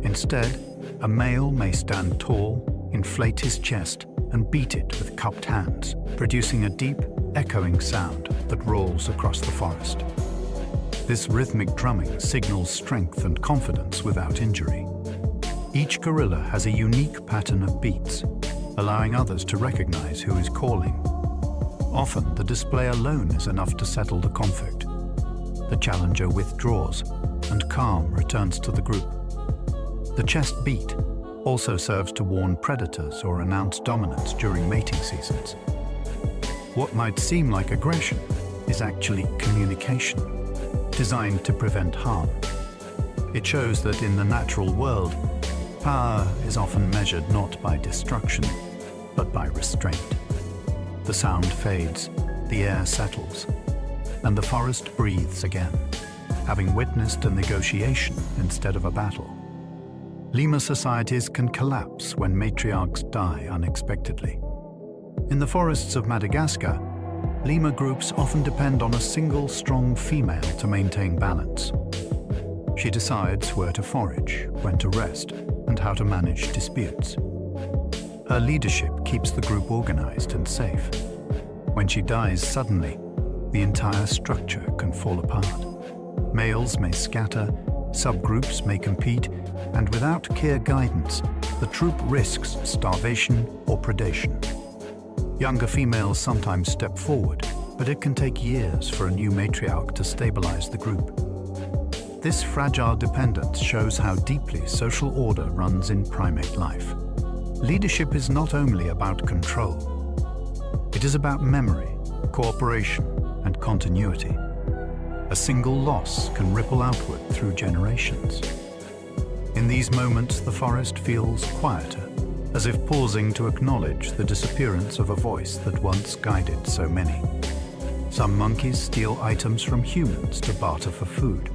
Instead, a male may stand tall, inflate his chest, and beat it with cupped hands, producing a deep, echoing sound that rolls across the forest. This rhythmic drumming signals strength and confidence without injury. Each gorilla has a unique pattern of beats, allowing others to recognize who is calling. Often, the display alone is enough to settle the conflict. The challenger withdraws, and calm returns to the group. The chest beat also serves to warn predators or announce dominance during mating seasons. What might seem like aggression is actually communication, designed to prevent harm. It shows that in the natural world, power is often measured not by destruction, but by restraint. The sound fades, the air settles, and the forest breathes again, having witnessed a negotiation instead of a battle. Lemur societies can collapse when matriarchs die unexpectedly. In the forests of Madagascar, lemur groups often depend on a single strong female to maintain balance. She decides where to forage, when to rest, and how to manage disputes. Her leadership keeps the group organized and safe. When she dies suddenly, the entire structure can fall apart. Males may scatter, subgroups may compete, and without clear guidance, the troop risks starvation or predation. Younger females sometimes step forward, but it can take years for a new matriarch to stabilize the group. This fragile dependence shows how deeply social order runs in primate life. Leadership is not only about control. It is about memory, cooperation, and continuity. A single loss can ripple outward through generations. In these moments, the forest feels quieter, as if pausing to acknowledge the disappearance of a voice that once guided so many. Some monkeys steal items from humans to barter for food.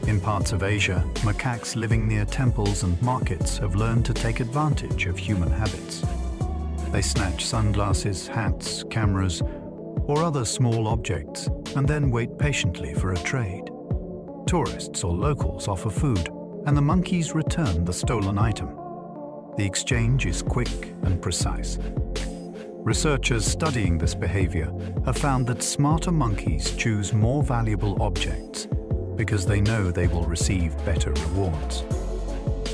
In parts of Asia, macaques living near temples and markets have learned to take advantage of human habits. They snatch sunglasses, hats, cameras, or other small objects, and then wait patiently for a trade. Tourists or locals offer food, and the monkeys return the stolen item. The exchange is quick and precise. Researchers studying this behavior have found that smarter monkeys choose more valuable objects because they know they will receive better rewards.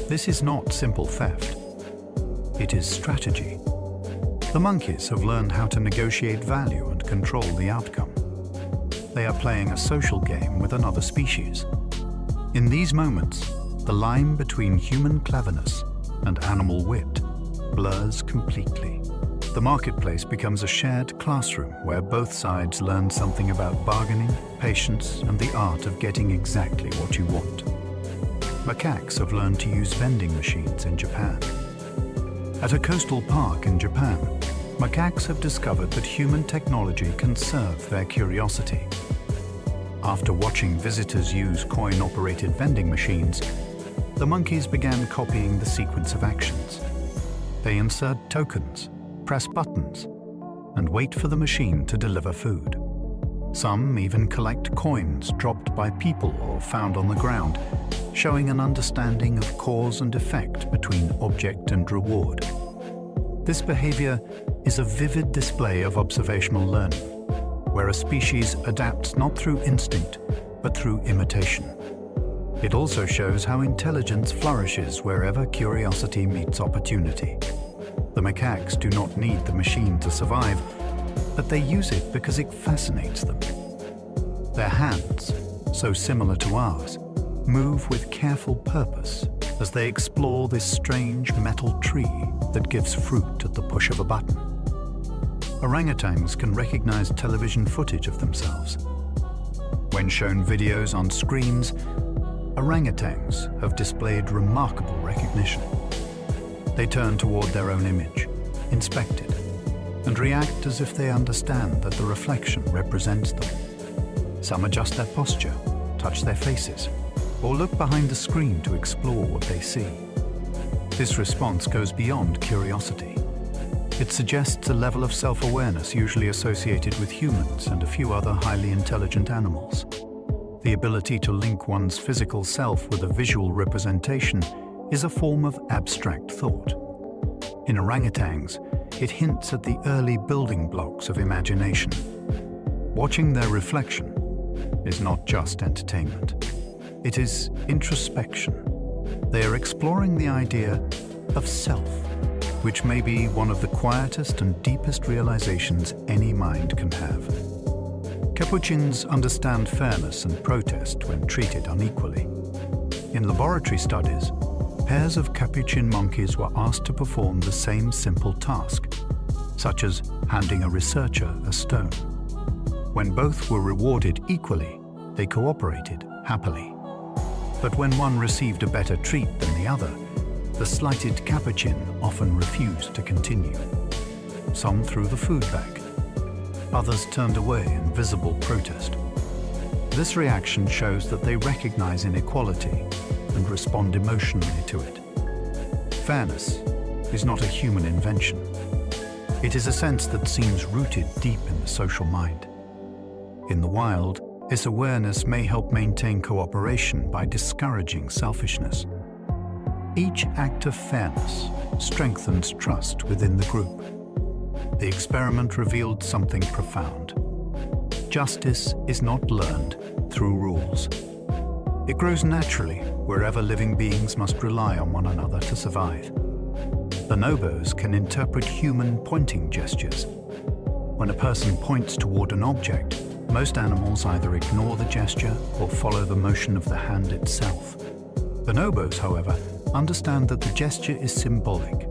This is not simple theft. It is strategy. The monkeys have learned how to negotiate value and control the outcome. They are playing a social game with another species. In these moments, the line between human cleverness and animal wit blurs completely. The marketplace becomes a shared classroom where both sides learn something about bargaining, patience, and the art of getting exactly what you want. Macaques have learned to use vending machines in Japan. At a coastal park in Japan, macaques have discovered that human technology can serve their curiosity. After watching visitors use coin-operated vending machines, the monkeys began copying the sequence of actions. They insert tokens, press buttons, and wait for the machine to deliver food. Some even collect coins dropped by people or found on the ground, showing an understanding of cause and effect between object and reward. This behavior is a vivid display of observational learning, where a species adapts not through instinct, but through imitation. It also shows how intelligence flourishes wherever curiosity meets opportunity. The macaques do not need the machine to survive, but they use it because it fascinates them. Their hands, so similar to ours, move with careful purpose as they explore this strange metal tree that gives fruit at the push of a button. Orangutans can recognize television footage of themselves. When shown videos on screens, orangutans have displayed remarkable recognition. They turn toward their own image, inspect it, and react as if they understand that the reflection represents them. Some adjust their posture, touch their faces, or look behind the screen to explore what they see. This response goes beyond curiosity. It suggests a level of self-awareness usually associated with humans and a few other highly intelligent animals. The ability to link one's physical self with a visual representation is a form of abstract thought. In orangutans, it hints at the early building blocks of imagination. Watching their reflection is not just entertainment. It is introspection. They are exploring the idea of self, which may be one of the quietest and deepest realizations any mind can have. Capuchins understand fairness and protest when treated unequally. In laboratory studies, pairs of capuchin monkeys were asked to perform the same simple task, such as handing a researcher a stone. When both were rewarded equally, they cooperated happily. But when one received a better treat than the other, the slighted capuchin often refused to continue. Some threw the food back. Others turned away in visible protest. This reaction shows that they recognize inequality and respond emotionally to it. Fairness is not a human invention. It is a sense that seems rooted deep in the social mind. In the wild, this awareness may help maintain cooperation by discouraging selfishness. Each act of fairness strengthens trust within the group. The experiment revealed something profound. Justice is not learned through rules. It grows naturally wherever living beings must rely on one another to survive. Bonobos can interpret human pointing gestures. When a person points toward an object, most animals either ignore the gesture or follow the motion of the hand itself. Bonobos, however, understand that the gesture is symbolic.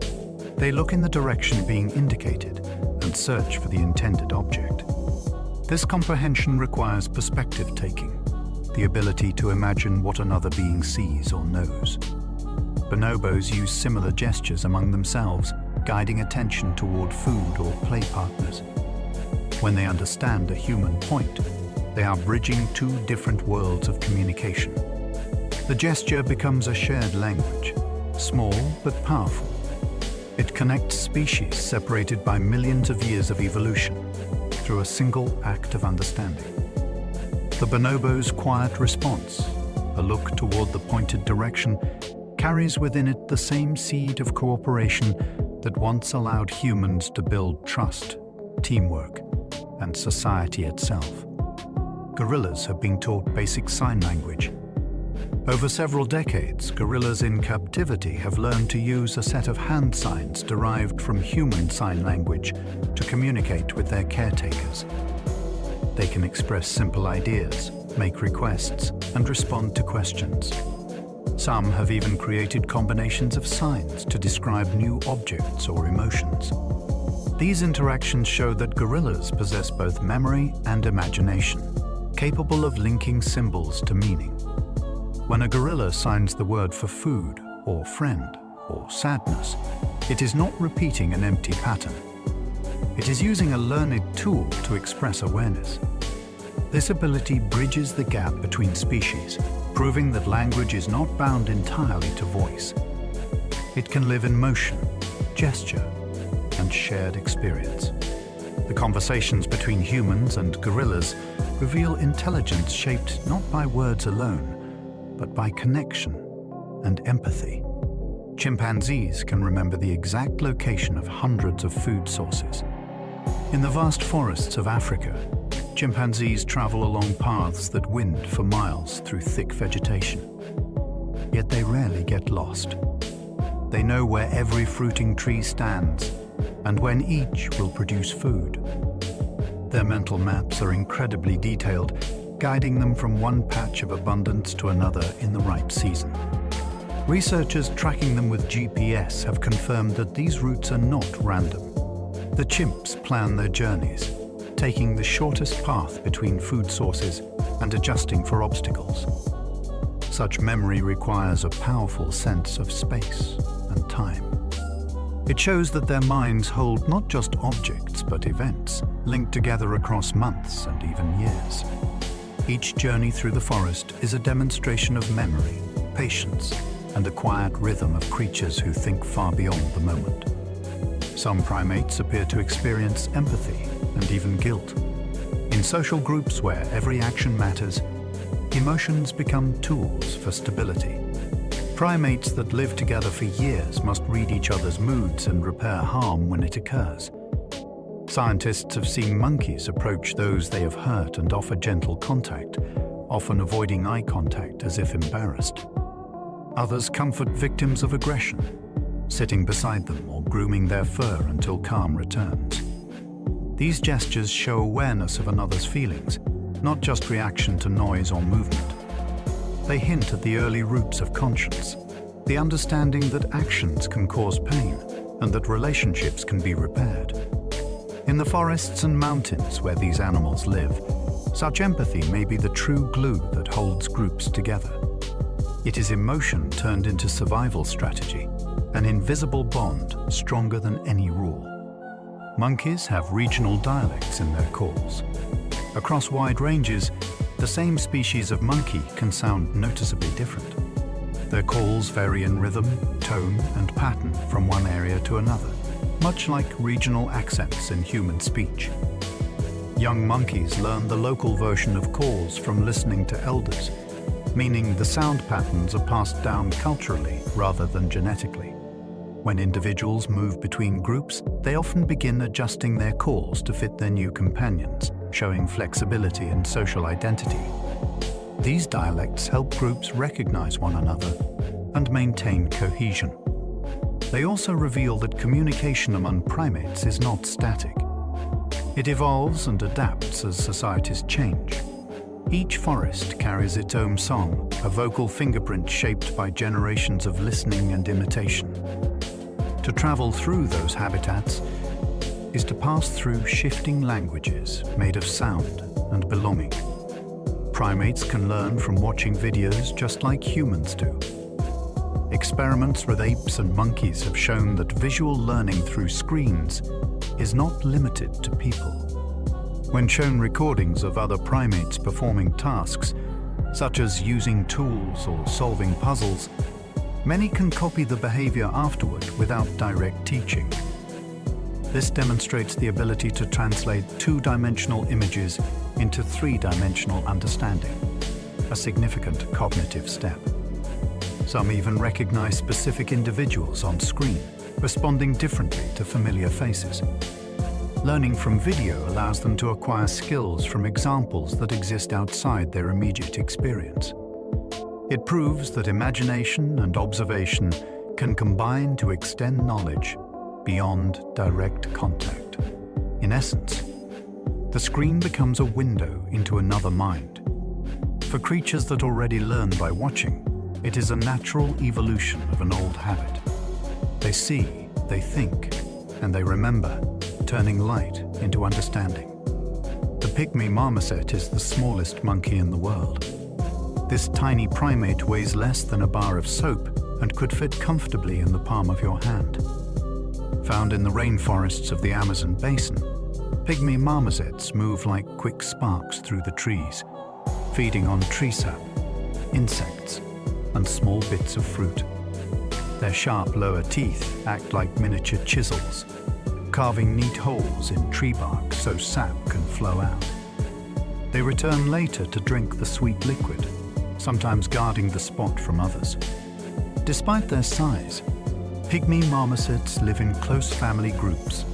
They look in the direction being indicated and search for the intended object. This comprehension requires perspective taking, the ability to imagine what another being sees or knows. Bonobos use similar gestures among themselves, guiding attention toward food or play partners. When they understand a human point, they are bridging two different worlds of communication. The gesture becomes a shared language, small but powerful. It connects species separated by millions of years of evolution through a single act of understanding. The bonobo's quiet response, a look toward the pointed direction, carries within it the same seed of cooperation that once allowed humans to build trust, teamwork, and society itself. Gorillas have been taught basic sign language. Over several decades, gorillas in captivity have learned to use a set of hand signs derived from human sign language to communicate with their caretakers. They can express simple ideas, make requests, and respond to questions. Some have even created combinations of signs to describe new objects or emotions. These interactions show that gorillas possess both memory and imagination, capable of linking symbols to meaning. When a gorilla signs the word for food, or friend, or sadness, it is not repeating an empty pattern. It is using a learned tool to express awareness. This ability bridges the gap between species, proving that language is not bound entirely to voice. It can live in motion, gesture, and shared experience. The conversations between humans and gorillas reveal intelligence shaped not by words alone, but by connection and empathy. Chimpanzees can remember the exact location of hundreds of food sources. In the vast forests of Africa, chimpanzees travel along paths that wind for miles through thick vegetation. yet they rarely get lost. They know where every fruiting tree stands and when each will produce food. Their mental maps are incredibly detailed, guiding them from one patch of abundance to another in the right season. Researchers tracking them with GPS have confirmed that these routes are not random. The chimps plan their journeys, taking the shortest path between food sources and adjusting for obstacles. Such memory requires a powerful sense of space and time. It shows that their minds hold not just objects but events, linked together across months and even years. Each journey through the forest is a demonstration of memory, patience, and the quiet rhythm of creatures who think far beyond the moment. Some primates appear to experience empathy and even guilt. In social groups where every action matters, emotions become tools for stability. Primates that live together for years must read each other's moods and repair harm when it occurs. Scientists have seen monkeys approach those they have hurt and offer gentle contact, often avoiding eye contact as if embarrassed. Others comfort victims of aggression, sitting beside them or grooming their fur until calm returns. These gestures show awareness of another's feelings, not just reaction to noise or movement. They hint at the early roots of conscience, the understanding that actions can cause pain and that relationships can be repaired. In the forests and mountains where these animals live, such empathy may be the true glue that holds groups together. It is emotion turned into survival strategy, an invisible bond stronger than any rule. Monkeys have regional dialects in their calls. Across wide ranges, the same species of monkey can sound noticeably different. Their calls vary in rhythm, tone, and pattern from one area to another, much like regional accents in human speech. Young monkeys learn the local version of calls from listening to elders, meaning the sound patterns are passed down culturally rather than genetically. When individuals move between groups, they often begin adjusting their calls to fit their new companions, showing flexibility and social identity. These dialects help groups recognize one another and maintain cohesion. They also reveal that communication among primates is not static. It evolves and adapts as societies change. Each forest carries its own song, a vocal fingerprint shaped by generations of listening and imitation. To travel through those habitats is to pass through shifting languages made of sound and belonging. Primates can learn from watching videos just like humans do. Experiments with apes and monkeys have shown that visual learning through screens is not limited to people. When shown recordings of other primates performing tasks, such as using tools or solving puzzles, many can copy the behavior afterward without direct teaching. This demonstrates the ability to translate two-dimensional images into three-dimensional understanding, a significant cognitive step. Some even recognize specific individuals on screen, responding differently to familiar faces. Learning from video allows them to acquire skills from examples that exist outside their immediate experience. It proves that imagination and observation can combine to extend knowledge beyond direct contact. In essence, the screen becomes a window into another mind. For creatures that already learn by watching, it is a natural evolution of an old habit. They see, they think, and they remember, turning light into understanding. The pygmy marmoset is the smallest monkey in the world. This tiny primate weighs less than a bar of soap and could fit comfortably in the palm of your hand. Found in the rainforests of the Amazon basin, pygmy marmosets move like quick sparks through the trees, feeding on tree sap, insects, and small bits of fruit. Their sharp lower teeth act like miniature chisels, carving neat holes in tree bark so sap can flow out. They return later to drink the sweet liquid, sometimes guarding the spot from others. Despite their size, pygmy marmosets live in close family groups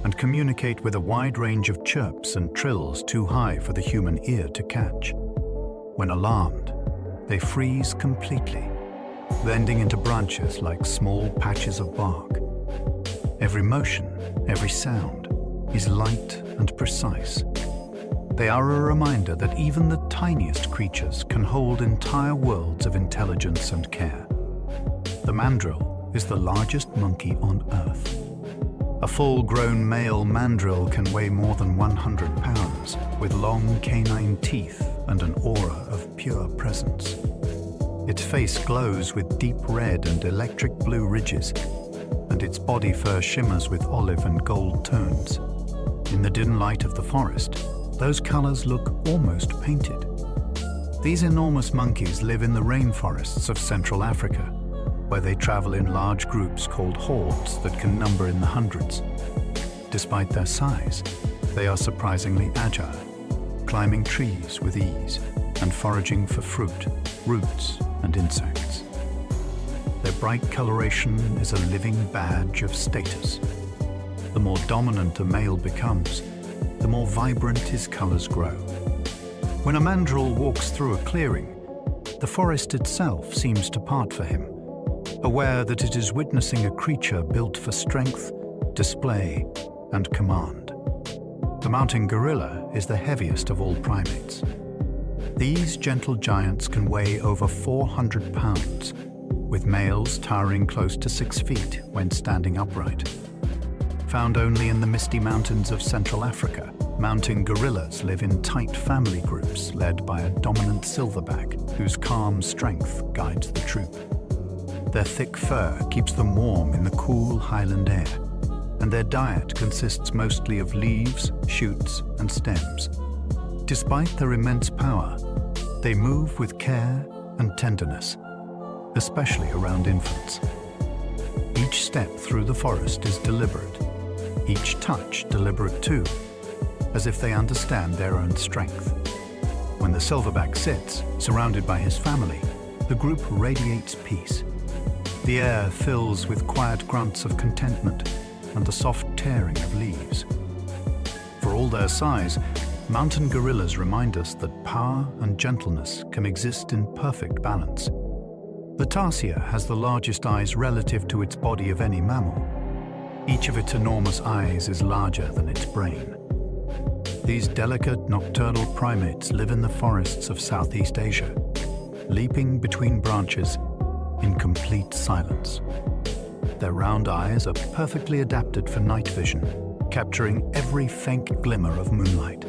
and communicate with a wide range of chirps and trills too high for the human ear to catch. When alarmed, they freeze completely, blending into branches like small patches of bark. Every motion, every sound, is light and precise. They are a reminder that even the tiniest creatures can hold entire worlds of intelligence and care. The mandrill is the largest monkey on Earth. A full-grown male mandrill can weigh more than 100 pounds, with long canine teeth and an aura of pure presence. Its face glows with deep red and electric blue ridges, and its body fur shimmers with olive and gold tones. In the dim light of the forest, those colors look almost painted. These enormous monkeys live in the rainforests of Central Africa, where they travel in large groups called hordes that can number in the hundreds. Despite their size, they are surprisingly agile, climbing trees with ease and foraging for fruit, roots, and insects. Their bright coloration is a living badge of status. The more dominant a male becomes, the more vibrant his colors grow. When a mandrill walks through a clearing, the forest itself seems to part for him, aware that it is witnessing a creature built for strength, display, and command. The mountain gorilla is the heaviest of all primates. These gentle giants can weigh over 400 pounds, with males towering close to 6 feet when standing upright. Found only in the misty mountains of Central Africa, mountain gorillas live in tight family groups led by a dominant silverback whose calm strength guides the troop. Their thick fur keeps them warm in the cool highland air, and their diet consists mostly of leaves, shoots, and stems. Despite their immense power, they move with care and tenderness, especially around infants. Each step through the forest is deliberate, each touch deliberate too, as if they understand their own strength. When the silverback sits, surrounded by his family, the group radiates peace. The air fills with quiet grunts of contentment and the soft tearing of leaves. For all their size, mountain gorillas remind us that power and gentleness can exist in perfect balance. The tarsier has the largest eyes relative to its body of any mammal. Each of its enormous eyes is larger than its brain. These delicate nocturnal primates live in the forests of Southeast Asia, leaping between branches in complete silence. Their round eyes are perfectly adapted for night vision, capturing every faint glimmer of moonlight.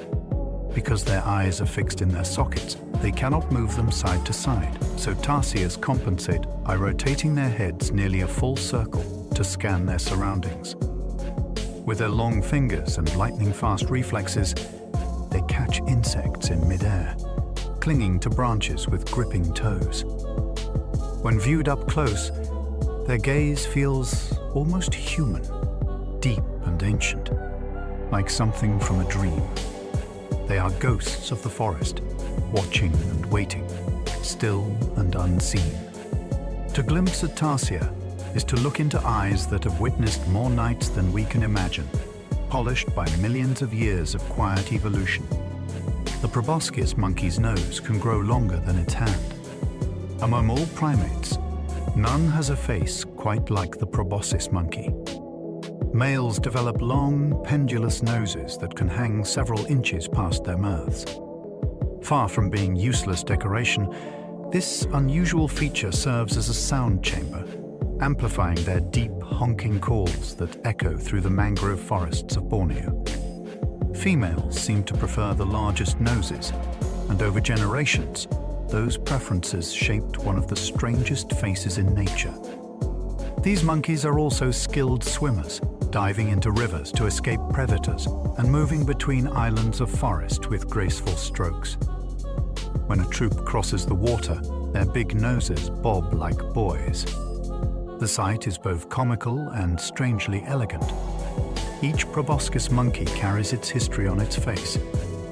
Because their eyes are fixed in their sockets, they cannot move them side to side, so tarsiers compensate by rotating their heads nearly a full circle to scan their surroundings. With their long fingers and lightning-fast reflexes, they catch insects in midair, clinging to branches with gripping toes. When viewed up close, their gaze feels almost human, deep and ancient, like something from a dream. They are ghosts of the forest, watching and waiting, still and unseen. To glimpse a tarsier is to look into eyes that have witnessed more nights than we can imagine, polished by millions of years of quiet evolution. The proboscis monkey's nose can grow longer than its hand. Among all primates, none has a face quite like the proboscis monkey. Males develop long, pendulous noses that can hang several inches past their mouths. Far from being useless decoration, this unusual feature serves as a sound chamber, amplifying their deep, honking calls that echo through the mangrove forests of Borneo. Females seem to prefer the largest noses, and over generations, those preferences shaped one of the strangest faces in nature. These monkeys are also skilled swimmers, diving into rivers to escape predators and moving between islands of forest with graceful strokes. When a troop crosses the water, their big noses bob like buoys. The sight is both comical and strangely elegant. Each proboscis monkey carries its history on its face,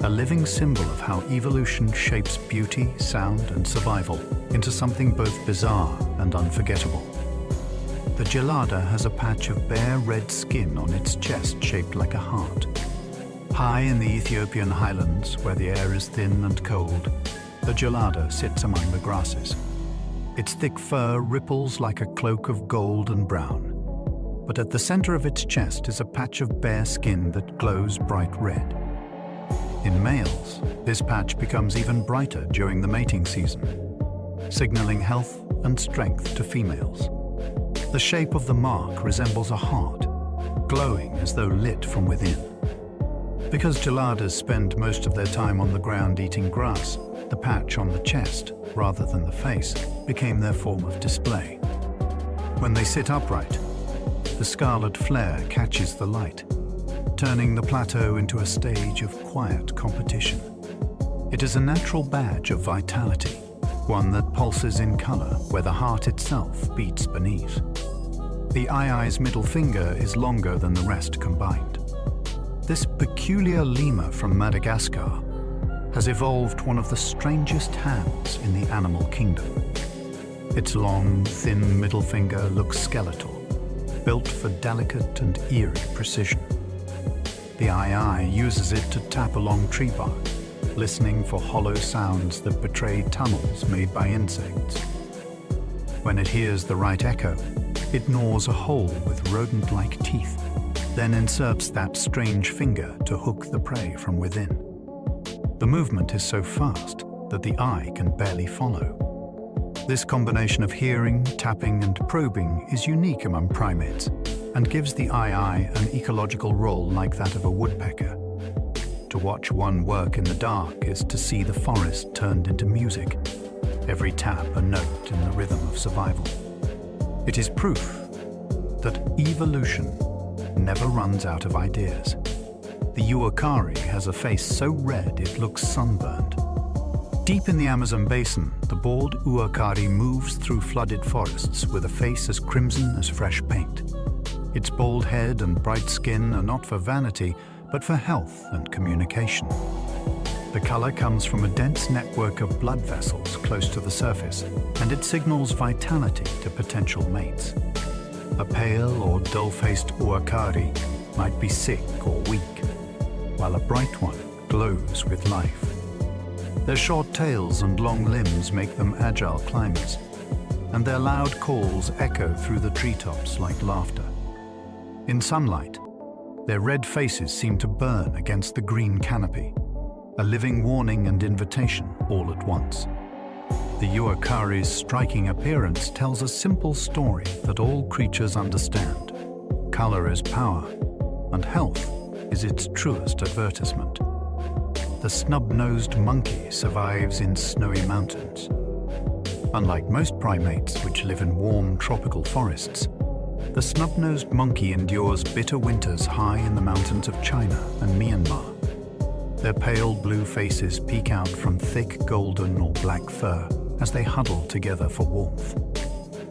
a living symbol of how evolution shapes beauty, sound, and survival into something both bizarre and unforgettable. The gelada has a patch of bare red skin on its chest shaped like a heart. High in the Ethiopian highlands, where the air is thin and cold, the gelada sits among the grasses. Its thick fur ripples like a cloak of gold and brown, but at the center of its chest is a patch of bare skin that glows bright red. In males, this patch becomes even brighter during the mating season, signaling health and strength to females. The shape of the mark resembles a heart, glowing as though lit from within. Because geladas spend most of their time on the ground eating grass, the patch on the chest, rather than the face, became their form of display. When they sit upright, the scarlet flare catches the light, turning the plateau into a stage of quiet competition. It is a natural badge of vitality, one that pulses in color where the heart itself beats beneath. The aiai's middle finger is longer than the rest combined. This peculiar lemur from Madagascar has evolved one of the strangest hands in the animal kingdom. Its long, thin middle finger looks skeletal, built for delicate and eerie precision. The aiai uses it to tap along tree bark, listening for hollow sounds that betray tunnels made by insects. When it hears the right echo, it gnaws a hole with rodent-like teeth, then inserts that strange finger to hook the prey from within. The movement is so fast that the eye can barely follow. This combination of hearing, tapping, and probing is unique among primates and gives the aiai an ecological role like that of a woodpecker. To watch one work in the dark is to see the forest turned into music, every tap a note in the rhythm of survival. It is proof that evolution never runs out of ideas. The uakari has a face so red it looks sunburned. Deep in the Amazon basin, the bald uakari moves through flooded forests with a face as crimson as fresh paint. Its bald head and bright skin are not for vanity, but for health and communication. The color comes from a dense network of blood vessels close to the surface, and it signals vitality to potential mates. A pale or dull-faced uakari might be sick or weak, while a bright one glows with life. Their short tails and long limbs make them agile climbers, and their loud calls echo through the treetops like laughter. In sunlight, their red faces seem to burn against the green canopy, a living warning and invitation all at once. The uakari's striking appearance tells a simple story that all creatures understand. Color is power, and health is its truest advertisement. The snub-nosed monkey survives in snowy mountains. Unlike most primates which live in warm tropical forests, the snub-nosed monkey endures bitter winters high in the mountains of China and Myanmar. Their pale blue faces peek out from thick golden or black fur as they huddle together for warmth.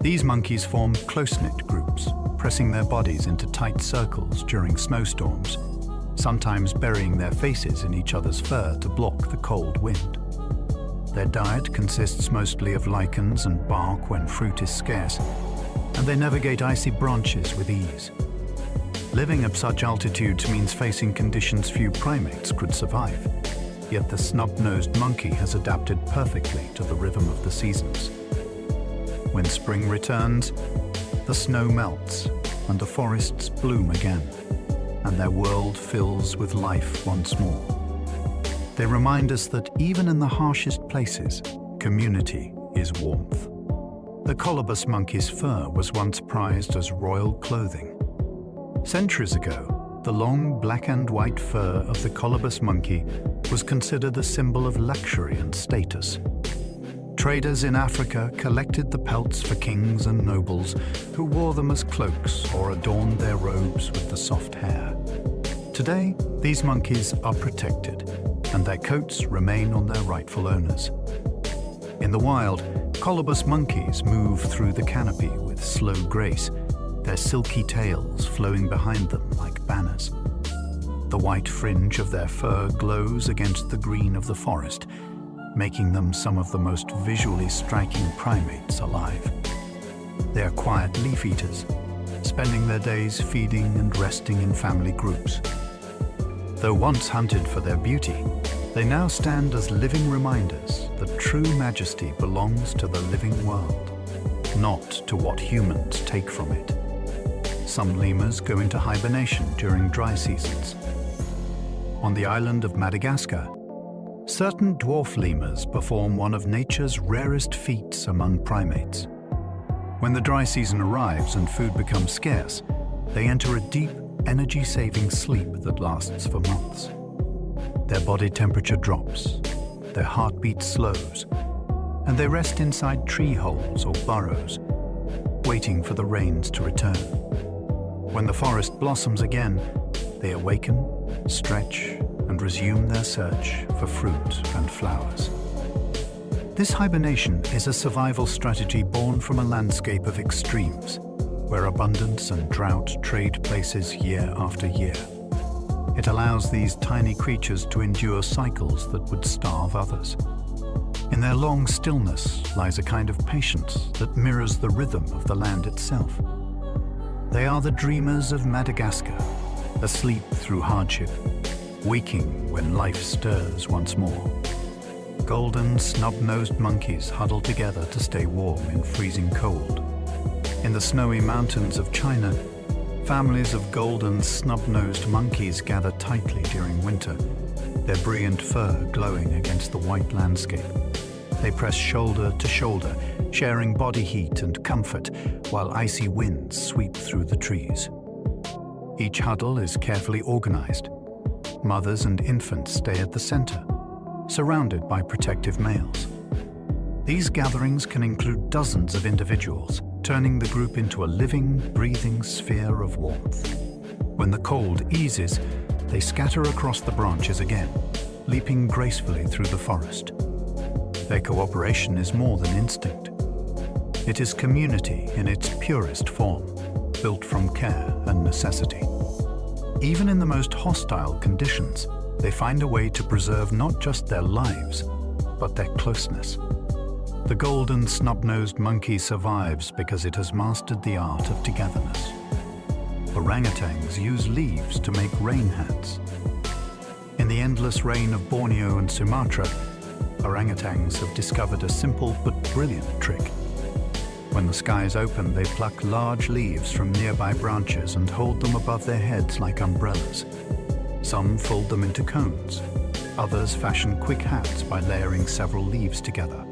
These monkeys form close-knit groups, pressing their bodies into tight circles during snowstorms, sometimes burying their faces in each other's fur to block the cold wind. Their diet consists mostly of lichens and bark when fruit is scarce, and they navigate icy branches with ease. Living at such altitudes means facing conditions few primates could survive, yet the snub-nosed monkey has adapted perfectly to the rhythm of the seasons. When spring returns, the snow melts and the forests bloom again, and their world fills with life once more. They remind us that even in the harshest places, community is warmth. The colobus monkey's fur was once prized as royal clothing. Centuries ago, the long black and white fur of the colobus monkey was considered a symbol of luxury and status. Traders in Africa collected the pelts for kings and nobles who wore them as cloaks or adorned their robes with the soft hair. Today, these monkeys are protected, and their coats remain on their rightful owners. In the wild, colobus monkeys move through the canopy with slow grace, their silky tails flowing behind them like banners. The white fringe of their fur glows against the green of the forest, making them some of the most visually striking primates alive. They are quiet leaf eaters, spending their days feeding and resting in family groups. Though once hunted for their beauty, they now stand as living reminders that true majesty belongs to the living world. not to what humans take from it. Some lemurs go into hibernation during dry seasons. On the island of Madagascar, certain dwarf lemurs perform one of nature's rarest feats among primates. When the dry season arrives and food becomes scarce, they enter a deep, energy-saving sleep that lasts for months. Their body temperature drops, their heartbeat slows, and they rest inside tree holes or burrows, waiting for the rains to return. When the forest blossoms again, they awaken, stretch, and resume their search for fruit and flowers. This hibernation is a survival strategy born from a landscape of extremes, where abundance and drought trade places year after year. It allows these tiny creatures to endure cycles that would starve others. In their long stillness lies a kind of patience that mirrors the rhythm of the land itself. They are the dreamers of Madagascar, asleep through hardship, waking when life stirs once more. Golden snub-nosed monkeys huddle together to stay warm in freezing cold. In the snowy mountains of China, families of golden snub-nosed monkeys gather tightly during winter, their brilliant fur glowing against the white landscape. They press shoulder to shoulder, sharing body heat and comfort, while icy winds sweep through the trees. Each huddle is carefully organized. Mothers and infants stay at the center, surrounded by protective males. These gatherings can include dozens of individuals, turning the group into a living, breathing sphere of warmth. When the cold eases, they scatter across the branches again, leaping gracefully through the forest. Their cooperation is more than instinct. It is community in its purest form, built from care and necessity. Even in the most hostile conditions, they find a way to preserve not just their lives, but their closeness. The golden snub-nosed monkey survives because it has mastered the art of togetherness. Orangutans use leaves to make rain hats. In the endless rain of Borneo and Sumatra, orangutans have discovered a simple but brilliant trick. When the skies open, they pluck large leaves from nearby branches and hold them above their heads like umbrellas. Some fold them into cones. Others fashion quick hats by layering several leaves together.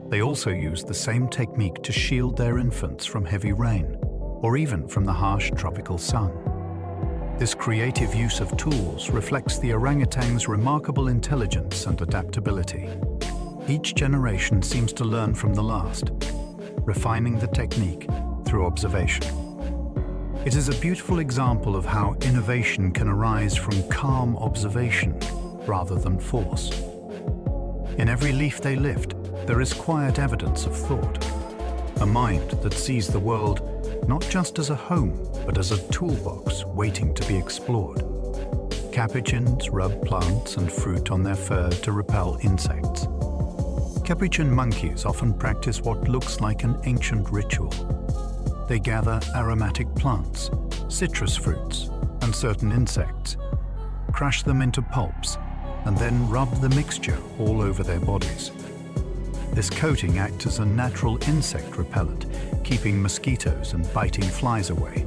They also use the same technique to shield their infants from heavy rain, or even from the harsh tropical sun. This creative use of tools reflects the orangutan's remarkable intelligence and adaptability. Each generation seems to learn from the last, refining the technique through observation. It is a beautiful example of how innovation can arise from calm observation rather than force. In every leaf they lift, there is quiet evidence of thought, a mind that sees the world not just as a home, but as a toolbox waiting to be explored. Capuchins rub plants and fruit on their fur to repel insects. Capuchin monkeys often practice what looks like an ancient ritual. They gather aromatic plants, citrus fruits, and certain insects, crush them into pulps, and then rub the mixture all over their bodies. This coating acts as a natural insect repellent, keeping mosquitoes and biting flies away.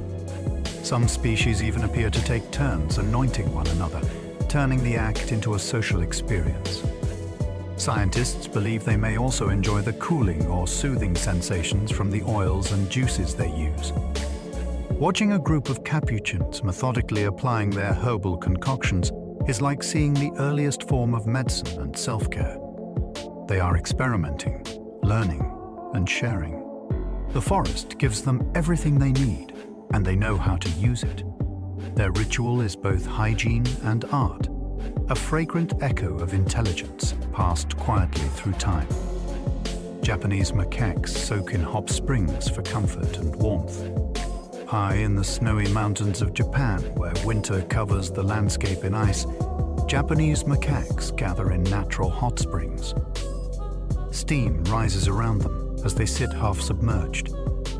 Some species even appear to take turns anointing one another, turning the act into a social experience. Scientists believe they may also enjoy the cooling or soothing sensations from the oils and juices they use. Watching a group of capuchins methodically applying their herbal concoctions is like seeing the earliest form of medicine and self-care. They are experimenting, learning, and sharing. The forest gives them everything they need, and they know how to use it. Their ritual is both hygiene and art, a fragrant echo of intelligence passed quietly through time. Japanese macaques soak in hot springs for comfort and warmth. High in the snowy mountains of Japan, where winter covers the landscape in ice, Japanese macaques gather in natural hot springs. Steam rises around them as they sit half submerged,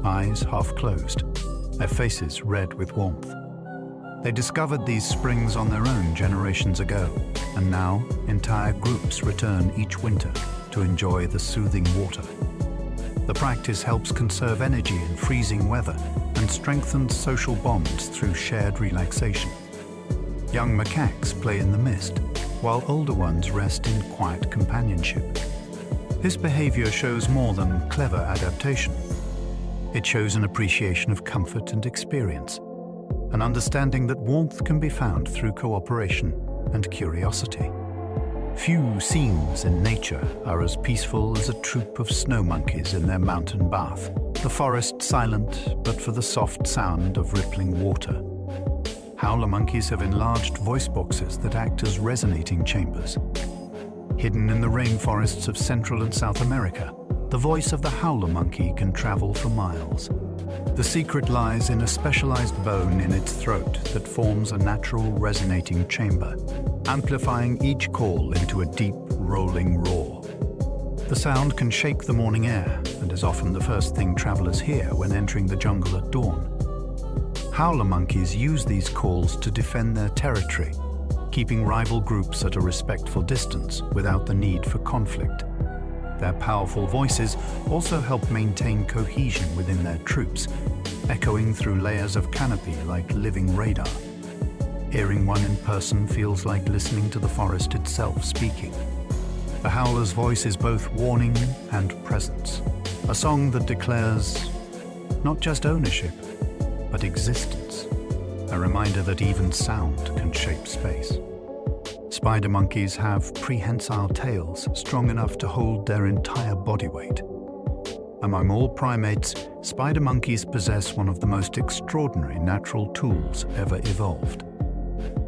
eyes half closed, their faces red with warmth. They discovered these springs on their own generations ago, and now entire groups return each winter to enjoy the soothing water. The practice helps conserve energy in freezing weather and strengthens social bonds through shared relaxation. Young macaques play in the mist, while older ones rest in quiet companionship. This behavior shows more than clever adaptation. It shows an appreciation of comfort and experience, an understanding that warmth can be found through cooperation and curiosity. Few scenes in nature are as peaceful as a troop of snow monkeys in their mountain bath. The forest silent, but for the soft sound of rippling water. Howler monkeys have enlarged voice boxes that act as resonating chambers. Hidden in the rainforests of Central and South America, the voice of the howler monkey can travel for miles. The secret lies in a specialized bone in its throat that forms a natural resonating chamber, amplifying each call into a deep, rolling roar. The sound can shake the morning air and is often the first thing travelers hear when entering the jungle at dawn. Howler monkeys use these calls to defend their territory, keeping rival groups at a respectful distance without the need for conflict. Their powerful voices also help maintain cohesion within their troops, echoing through layers of canopy like living radar. Hearing one in person feels like listening to the forest itself speaking. The howler's voice is both warning and presence, a song that declares not just ownership, but existence, a reminder that even sound can shape space. Spider monkeys have prehensile tails strong enough to hold their entire body weight. Among all primates, spider monkeys possess one of the most extraordinary natural tools ever evolved.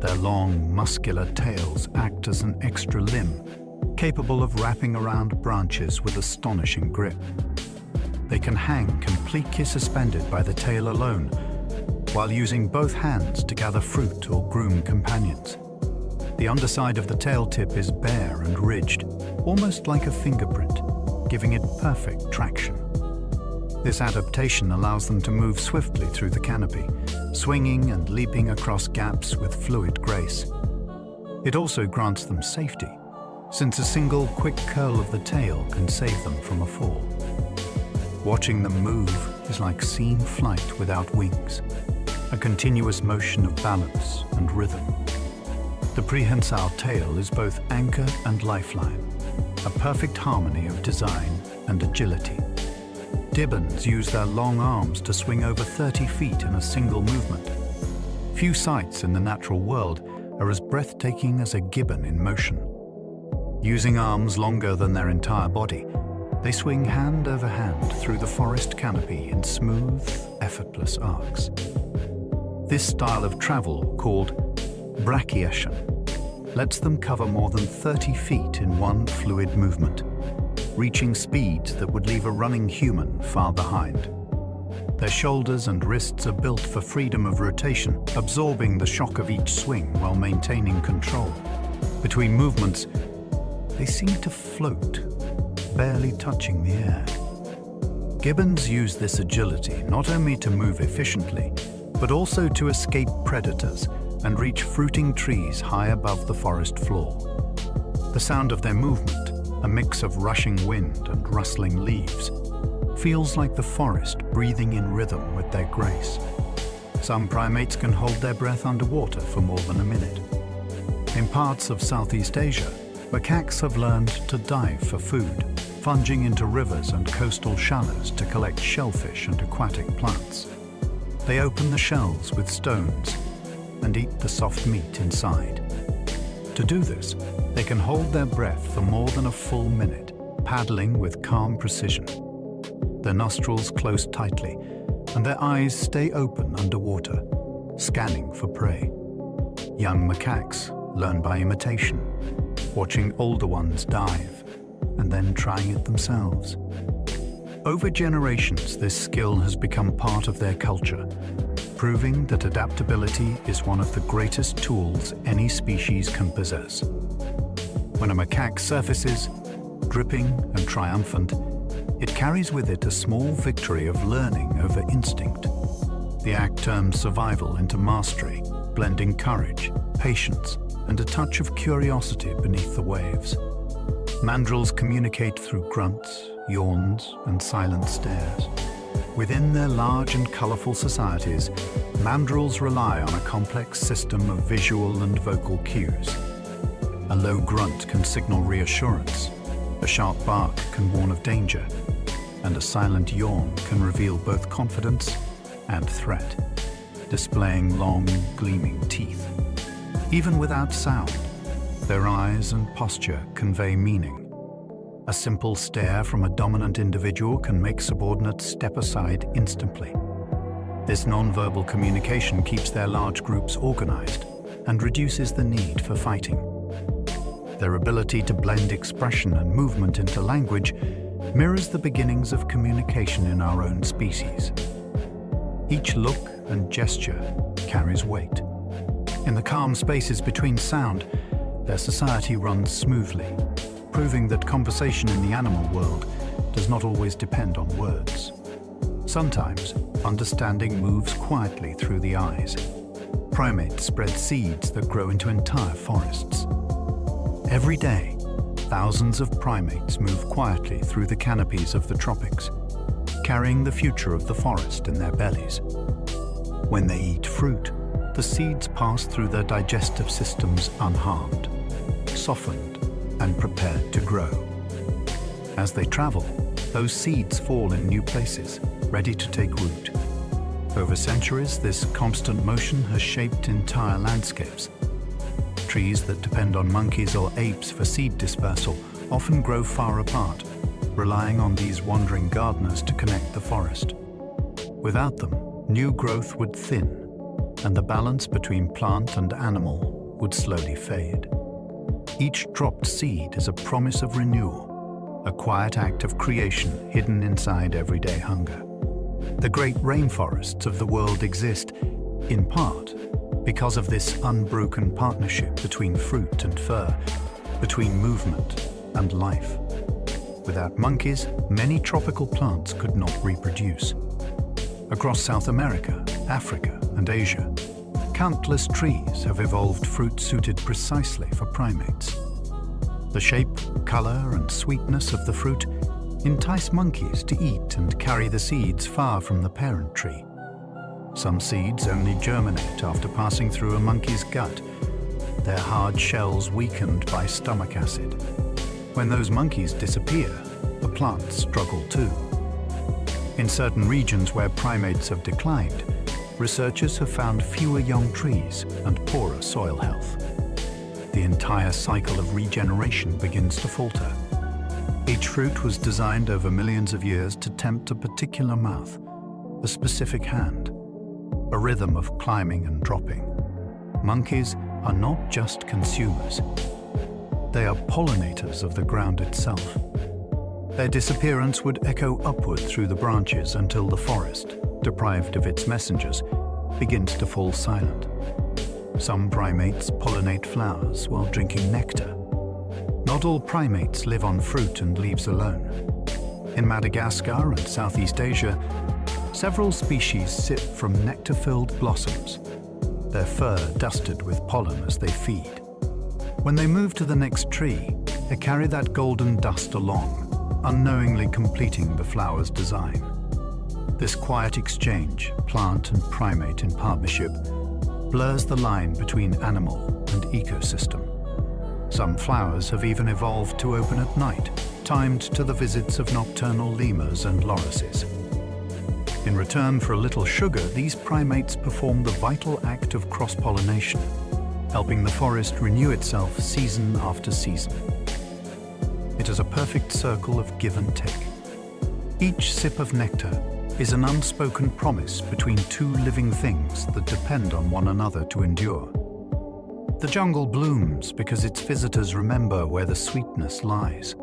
Their long, muscular tails act as an extra limb, capable of wrapping around branches with astonishing grip. They can hang completely suspended by the tail alone, while using both hands to gather fruit or groom companions. The underside of the tail tip is bare and ridged, almost like a fingerprint, giving it perfect traction. This adaptation allows them to move swiftly through the canopy, swinging and leaping across gaps with fluid grace. It also grants them safety, since a single quick curl of the tail can save them from a fall. Watching them move is like seeing flight without wings, a continuous motion of balance and rhythm. The prehensile tail is both anchor and lifeline, a perfect harmony of design and agility. Gibbons use their long arms to swing over 30 feet in a single movement. Few sights in the natural world are as breathtaking as a gibbon in motion. Using arms longer than their entire body, they swing hand over hand through the forest canopy in smooth, effortless arcs. This style of travel, called brachiation, lets them cover more than 30 feet in one fluid movement, reaching speeds that would leave a running human far behind. Their shoulders and wrists are built for freedom of rotation, absorbing the shock of each swing while maintaining control. Between movements, they seem to float, barely touching the air. Gibbons use this agility not only to move efficiently, but also to escape predators and reach fruiting trees high above the forest floor. The sound of their movement, a mix of rushing wind and rustling leaves, feels like the forest breathing in rhythm with their grace. Some primates can hold their breath underwater for more than a minute. In parts of Southeast Asia, macaques have learned to dive for food, plunging into rivers and coastal shallows to collect shellfish and aquatic plants. They open the shells with stones and eat the soft meat inside. To do this, they can hold their breath for more than a full minute, paddling with calm precision. Their nostrils close tightly, and their eyes stay open underwater, scanning for prey. Young macaques learn by imitation, watching older ones dive, and then trying it themselves. Over generations, this skill has become part of their culture, proving that adaptability is one of the greatest tools any species can possess. When a macaque surfaces, dripping and triumphant, it carries with it a small victory of learning over instinct. The act turns survival into mastery, blending courage, patience, and a touch of curiosity beneath the waves. Mandrills communicate through grunts, yawns, and silent stares. Within their large and colorful societies, mandrills rely on a complex system of visual and vocal cues. A low grunt can signal reassurance, a sharp bark can warn of danger, and a silent yawn can reveal both confidence and threat, displaying long, gleaming teeth. Even without sound, their eyes and posture convey meaning. A simple stare from a dominant individual can make subordinates step aside instantly. This nonverbal communication keeps their large groups organized and reduces the need for fighting. Their ability to blend expression and movement into language mirrors the beginnings of communication in our own species. Each look and gesture carries weight. In the calm spaces between sound, their society runs smoothly, proving that conversation in the animal world does not always depend on words. Sometimes, understanding moves quietly through the eyes. Primates spread seeds that grow into entire forests. Every day, thousands of primates move quietly through the canopies of the tropics, carrying the future of the forest in their bellies. When they eat fruit, the seeds pass through their digestive systems unharmed, softened, and prepared to grow. As they travel, those seeds fall in new places, ready to take root. Over centuries, this constant motion has shaped entire landscapes. Trees that depend on monkeys or apes for seed dispersal often grow far apart, relying on these wandering gardeners to connect the forest. Without them, new growth would thin, and the balance between plant and animal would slowly fade. Each dropped seed is a promise of renewal, a quiet act of creation hidden inside everyday hunger. The great rainforests of the world exist, in part, because of this unbroken partnership between fruit and fur, between movement and life. Without monkeys, many tropical plants could not reproduce. Across South America, Africa, and Asia, countless trees have evolved fruit suited precisely for primates. The shape, color, and sweetness of the fruit entice monkeys to eat and carry the seeds far from the parent tree. Some seeds only germinate after passing through a monkey's gut, their hard shells weakened by stomach acid. When those monkeys disappear, the plants struggle too. In certain regions where primates have declined, researchers have found fewer young trees and poorer soil health. The entire cycle of regeneration begins to falter. Each fruit was designed over millions of years to tempt a particular mouth, a specific hand, a rhythm of climbing and dropping. Monkeys are not just consumers. They are pollinators of the ground itself. Their disappearance would echo upward through the branches until the forest, deprived of its messengers, begins to fall silent. Some primates pollinate flowers while drinking nectar. Not all primates live on fruit and leaves alone. In Madagascar and Southeast Asia, several species sip from nectar-filled blossoms, their fur dusted with pollen as they feed. When they move to the next tree, they carry that golden dust along, unknowingly completing the flower's design. This quiet exchange, plant and primate in partnership, blurs the line between animal and ecosystem. Some flowers have even evolved to open at night, timed to the visits of nocturnal lemurs and lorises. In return for a little sugar, these primates perform the vital act of cross-pollination, helping the forest renew itself season after season. It is a perfect circle of give and take. Each sip of nectar is an unspoken promise between two living things that depend on one another to endure. The jungle blooms because its visitors remember where the sweetness lies.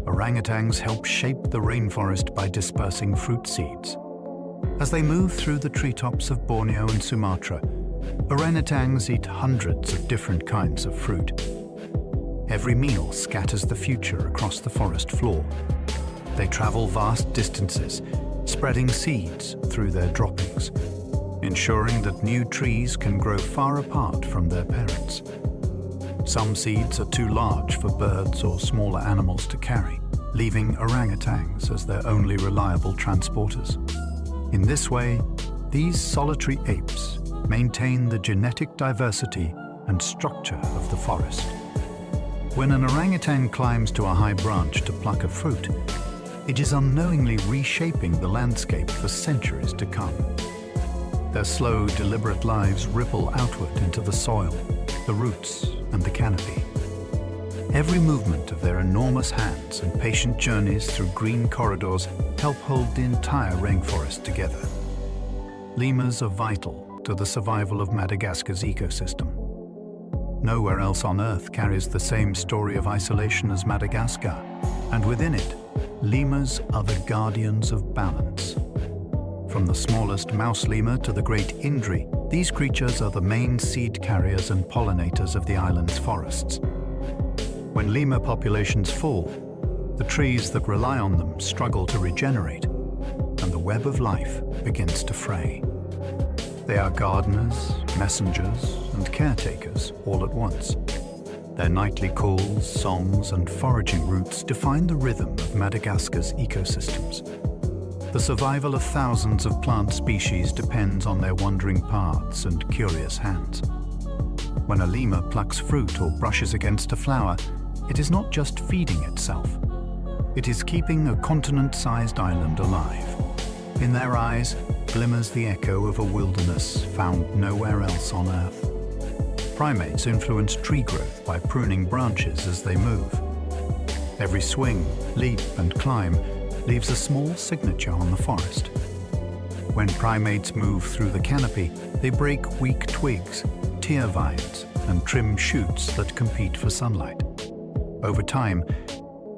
Orangutans help shape the rainforest by dispersing fruit seeds. As they move through the treetops of Borneo and Sumatra, orangutans eat hundreds of different kinds of fruit. Every meal scatters the future across the forest floor. They travel vast distances, spreading seeds through their droppings, ensuring that new trees can grow far apart from their parents. Some seeds are too large for birds or smaller animals to carry, leaving orangutans as their only reliable transporters. In this way, these solitary apes maintain the genetic diversity and structure of the forest. When an orangutan climbs to a high branch to pluck a fruit, it is unknowingly reshaping the landscape for centuries to come. Their slow, deliberate lives ripple outward into the soil, the roots, and the canopy. Every movement of their enormous hands and patient journeys through green corridors help hold the entire rainforest together. Lemurs are vital to the survival of Madagascar's ecosystem. Nowhere else on Earth carries the same story of isolation as Madagascar, and within it, lemurs are the guardians of balance. From the smallest mouse lemur to the great Indri, these creatures are the main seed carriers and pollinators of the island's forests. When lemur populations fall, the trees that rely on them struggle to regenerate, and the web of life begins to fray. They are gardeners, messengers, and caretakers all at once. Their nightly calls, songs, and foraging routes define the rhythm of Madagascar's ecosystems. The survival of thousands of plant species depends on their wandering paths and curious hands. When a lemur plucks fruit or brushes against a flower, it is not just feeding itself. It is keeping a continent-sized island alive. In their eyes glimmers the echo of a wilderness found nowhere else on Earth. Primates influence tree growth by pruning branches as they move. Every swing, leap, and climb leaves a small signature on the forest. When primates move through the canopy, they break weak twigs, tear vines, and trim shoots that compete for sunlight. Over time,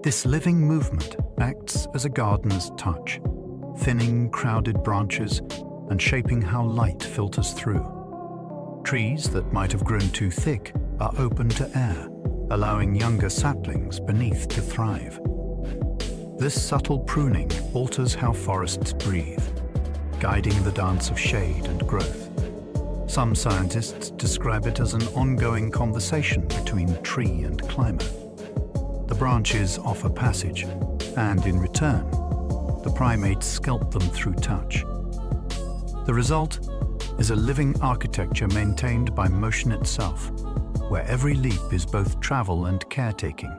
this living movement acts as a gardener's touch, thinning crowded branches and shaping how light filters through. Trees that might have grown too thick are open to air, allowing younger saplings beneath to thrive. This subtle pruning alters how forests breathe, guiding the dance of shade and growth. Some scientists describe it as an ongoing conversation between tree and climber. The branches offer passage, and in return, the primates sculpt them through touch. The result is a living architecture maintained by motion itself, where every leap is both travel and caretaking,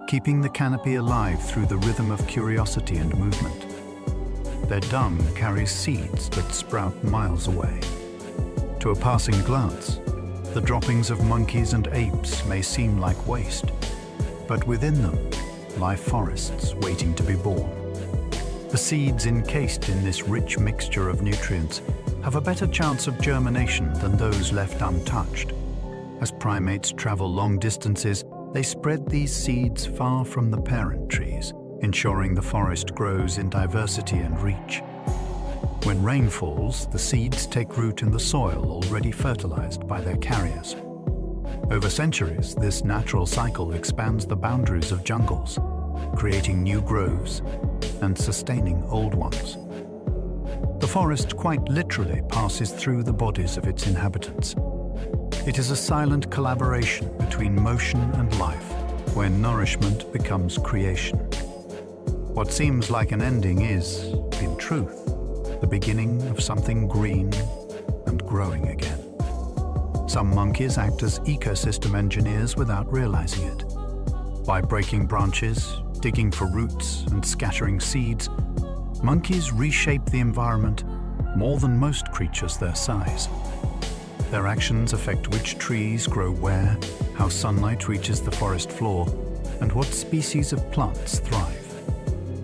keeping the canopy alive through the rhythm of curiosity and movement. Their dung carries seeds that sprout miles away. To a passing glance, the droppings of monkeys and apes may seem like waste, but within them lie forests waiting to be born. The seeds encased in this rich mixture of nutrients have a better chance of germination than those left untouched. As primates travel long distances, they spread these seeds far from the parent trees, ensuring the forest grows in diversity and reach. When rain falls, the seeds take root in the soil already fertilized by their carriers. Over centuries, this natural cycle expands the boundaries of jungles, creating new groves and sustaining old ones. The forest quite literally passes through the bodies of its inhabitants. It is a silent collaboration between motion and life, where nourishment becomes creation. What seems like an ending is, in truth, the beginning of something green and growing again. Some monkeys act as ecosystem engineers without realizing it. By breaking branches, digging for roots, and scattering seeds, monkeys reshape the environment more than most creatures their size. Their actions affect which trees grow where, how sunlight reaches the forest floor, and what species of plants thrive.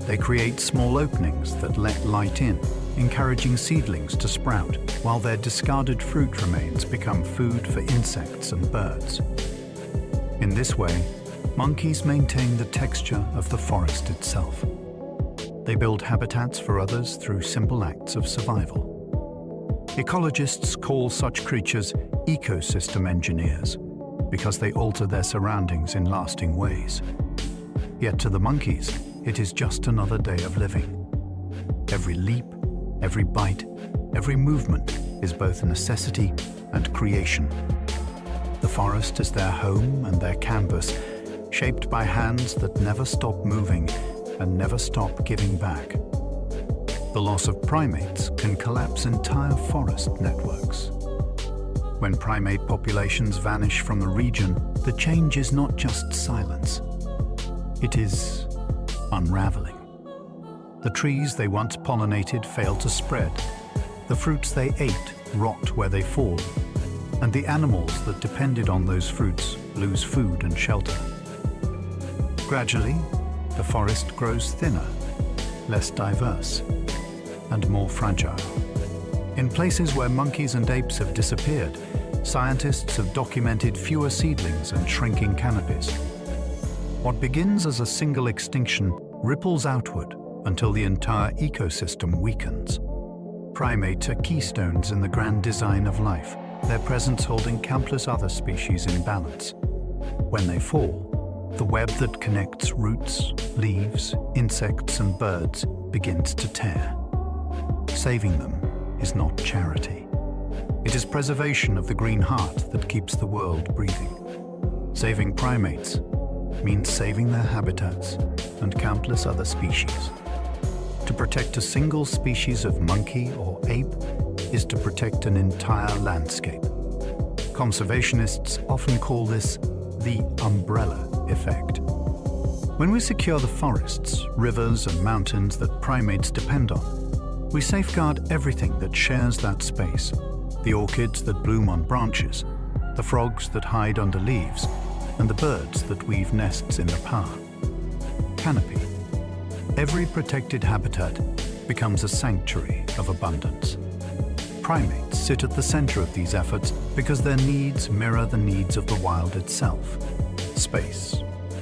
They create small openings that let light in, encouraging seedlings to sprout, while their discarded fruit remains become food for insects and birds. In this way, monkeys maintain the texture of the forest itself. They build habitats for others through simple acts of survival. Ecologists call such creatures ecosystem engineers because they alter their surroundings in lasting ways. Yet to the monkeys, it is just another day of living. Every leap, every bite, every movement is both a necessity and creation. The forest is their home and their canvas, shaped by hands that never stop moving and never stop giving back. The loss of primates can collapse entire forest networks. When primate populations vanish from the region, the change is not just silence. It is unraveling. The trees they once pollinated fail to spread. The fruits they ate rot where they fall. And the animals that depended on those fruits lose food and shelter. Gradually, the forest grows thinner, less diverse, and more fragile. In places where monkeys and apes have disappeared, scientists have documented fewer seedlings and shrinking canopies. What begins as a single extinction ripples outward until the entire ecosystem weakens. Primates are keystones in the grand design of life, their presence holding countless other species in balance. When they fall, the web that connects roots, leaves, insects, and birds begins to tear. Saving them is not charity. It is preservation of the green heart that keeps the world breathing. Saving primates means saving their habitats and countless other species. To protect a single species of monkey or ape is to protect an entire landscape. Conservationists often call this the umbrella effect. When we secure the forests, rivers, and mountains that primates depend on, we safeguard everything that shares that space: the orchids that bloom on branches, the frogs that hide under leaves, and the birds that weave nests in the power. Canopy. Every protected habitat becomes a sanctuary of abundance. Primates sit at the center of these efforts because their needs mirror the needs of the wild itself: space,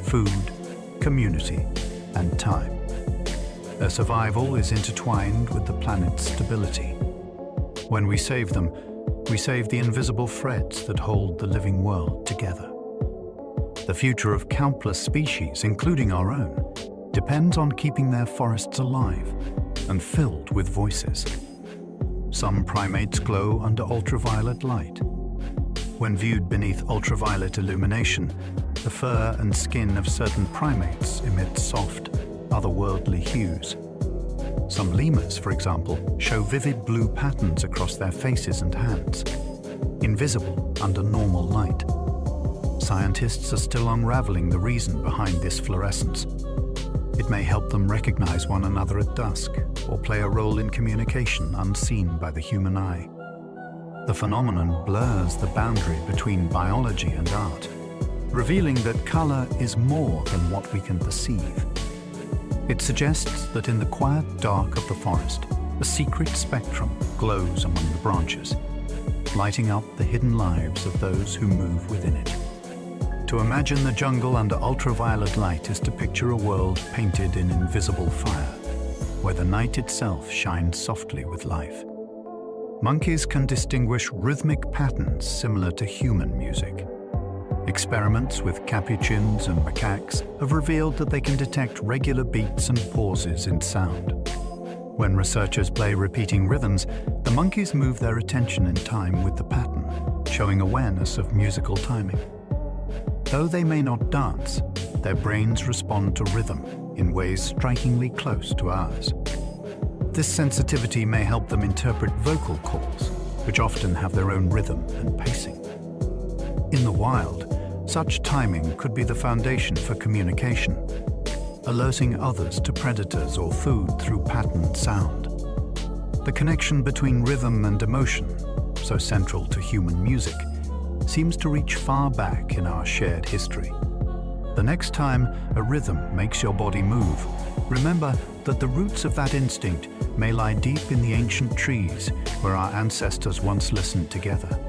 food, community, and time. Their survival is intertwined with the planet's stability. When we save them, we save the invisible threads that hold the living world together. The future of countless species, including our own, depends on keeping their forests alive and filled with voices. Some primates glow under ultraviolet light. When viewed beneath ultraviolet illumination, the fur and skin of certain primates emit soft, otherworldly hues. Some lemurs, for example, show vivid blue patterns across their faces and hands, invisible under normal light. Scientists are still unraveling the reason behind this fluorescence. It may help them recognize one another at dusk or play a role in communication unseen by the human eye. The phenomenon blurs the boundary between biology and art, revealing that color is more than what we can perceive. It suggests that in the quiet dark of the forest, a secret spectrum glows among the branches, lighting up the hidden lives of those who move within it. To imagine the jungle under ultraviolet light is to picture a world painted in invisible fire, where the night itself shines softly with life. Monkeys can distinguish rhythmic patterns similar to human music. Experiments with capuchins and macaques have revealed that they can detect regular beats and pauses in sound. When researchers play repeating rhythms, the monkeys move their attention in time with the pattern, showing awareness of musical timing. Though they may not dance, their brains respond to rhythm in ways strikingly close to ours. This sensitivity may help them interpret vocal calls, which often have their own rhythm and pacing. In the wild, such timing could be the foundation for communication, alerting others to predators or food through patterned sound. The connection between rhythm and emotion, so central to human music, seems to reach far back in our shared history. The next time a rhythm makes your body move, remember that the roots of that instinct may lie deep in the ancient trees where our ancestors once listened together.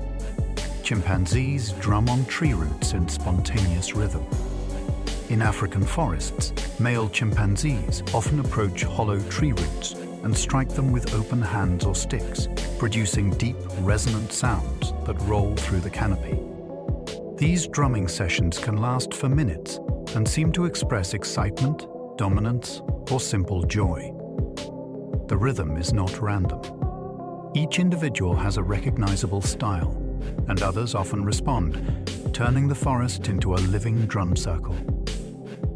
Chimpanzees drum on tree roots in spontaneous rhythm. In African forests, male chimpanzees often approach hollow tree roots and strike them with open hands or sticks, producing deep, resonant sounds that roll through the canopy. These drumming sessions can last for minutes and seem to express excitement, dominance, or simple joy. The rhythm is not random. Each individual has a recognizable style, and others often respond, turning the forest into a living drum circle.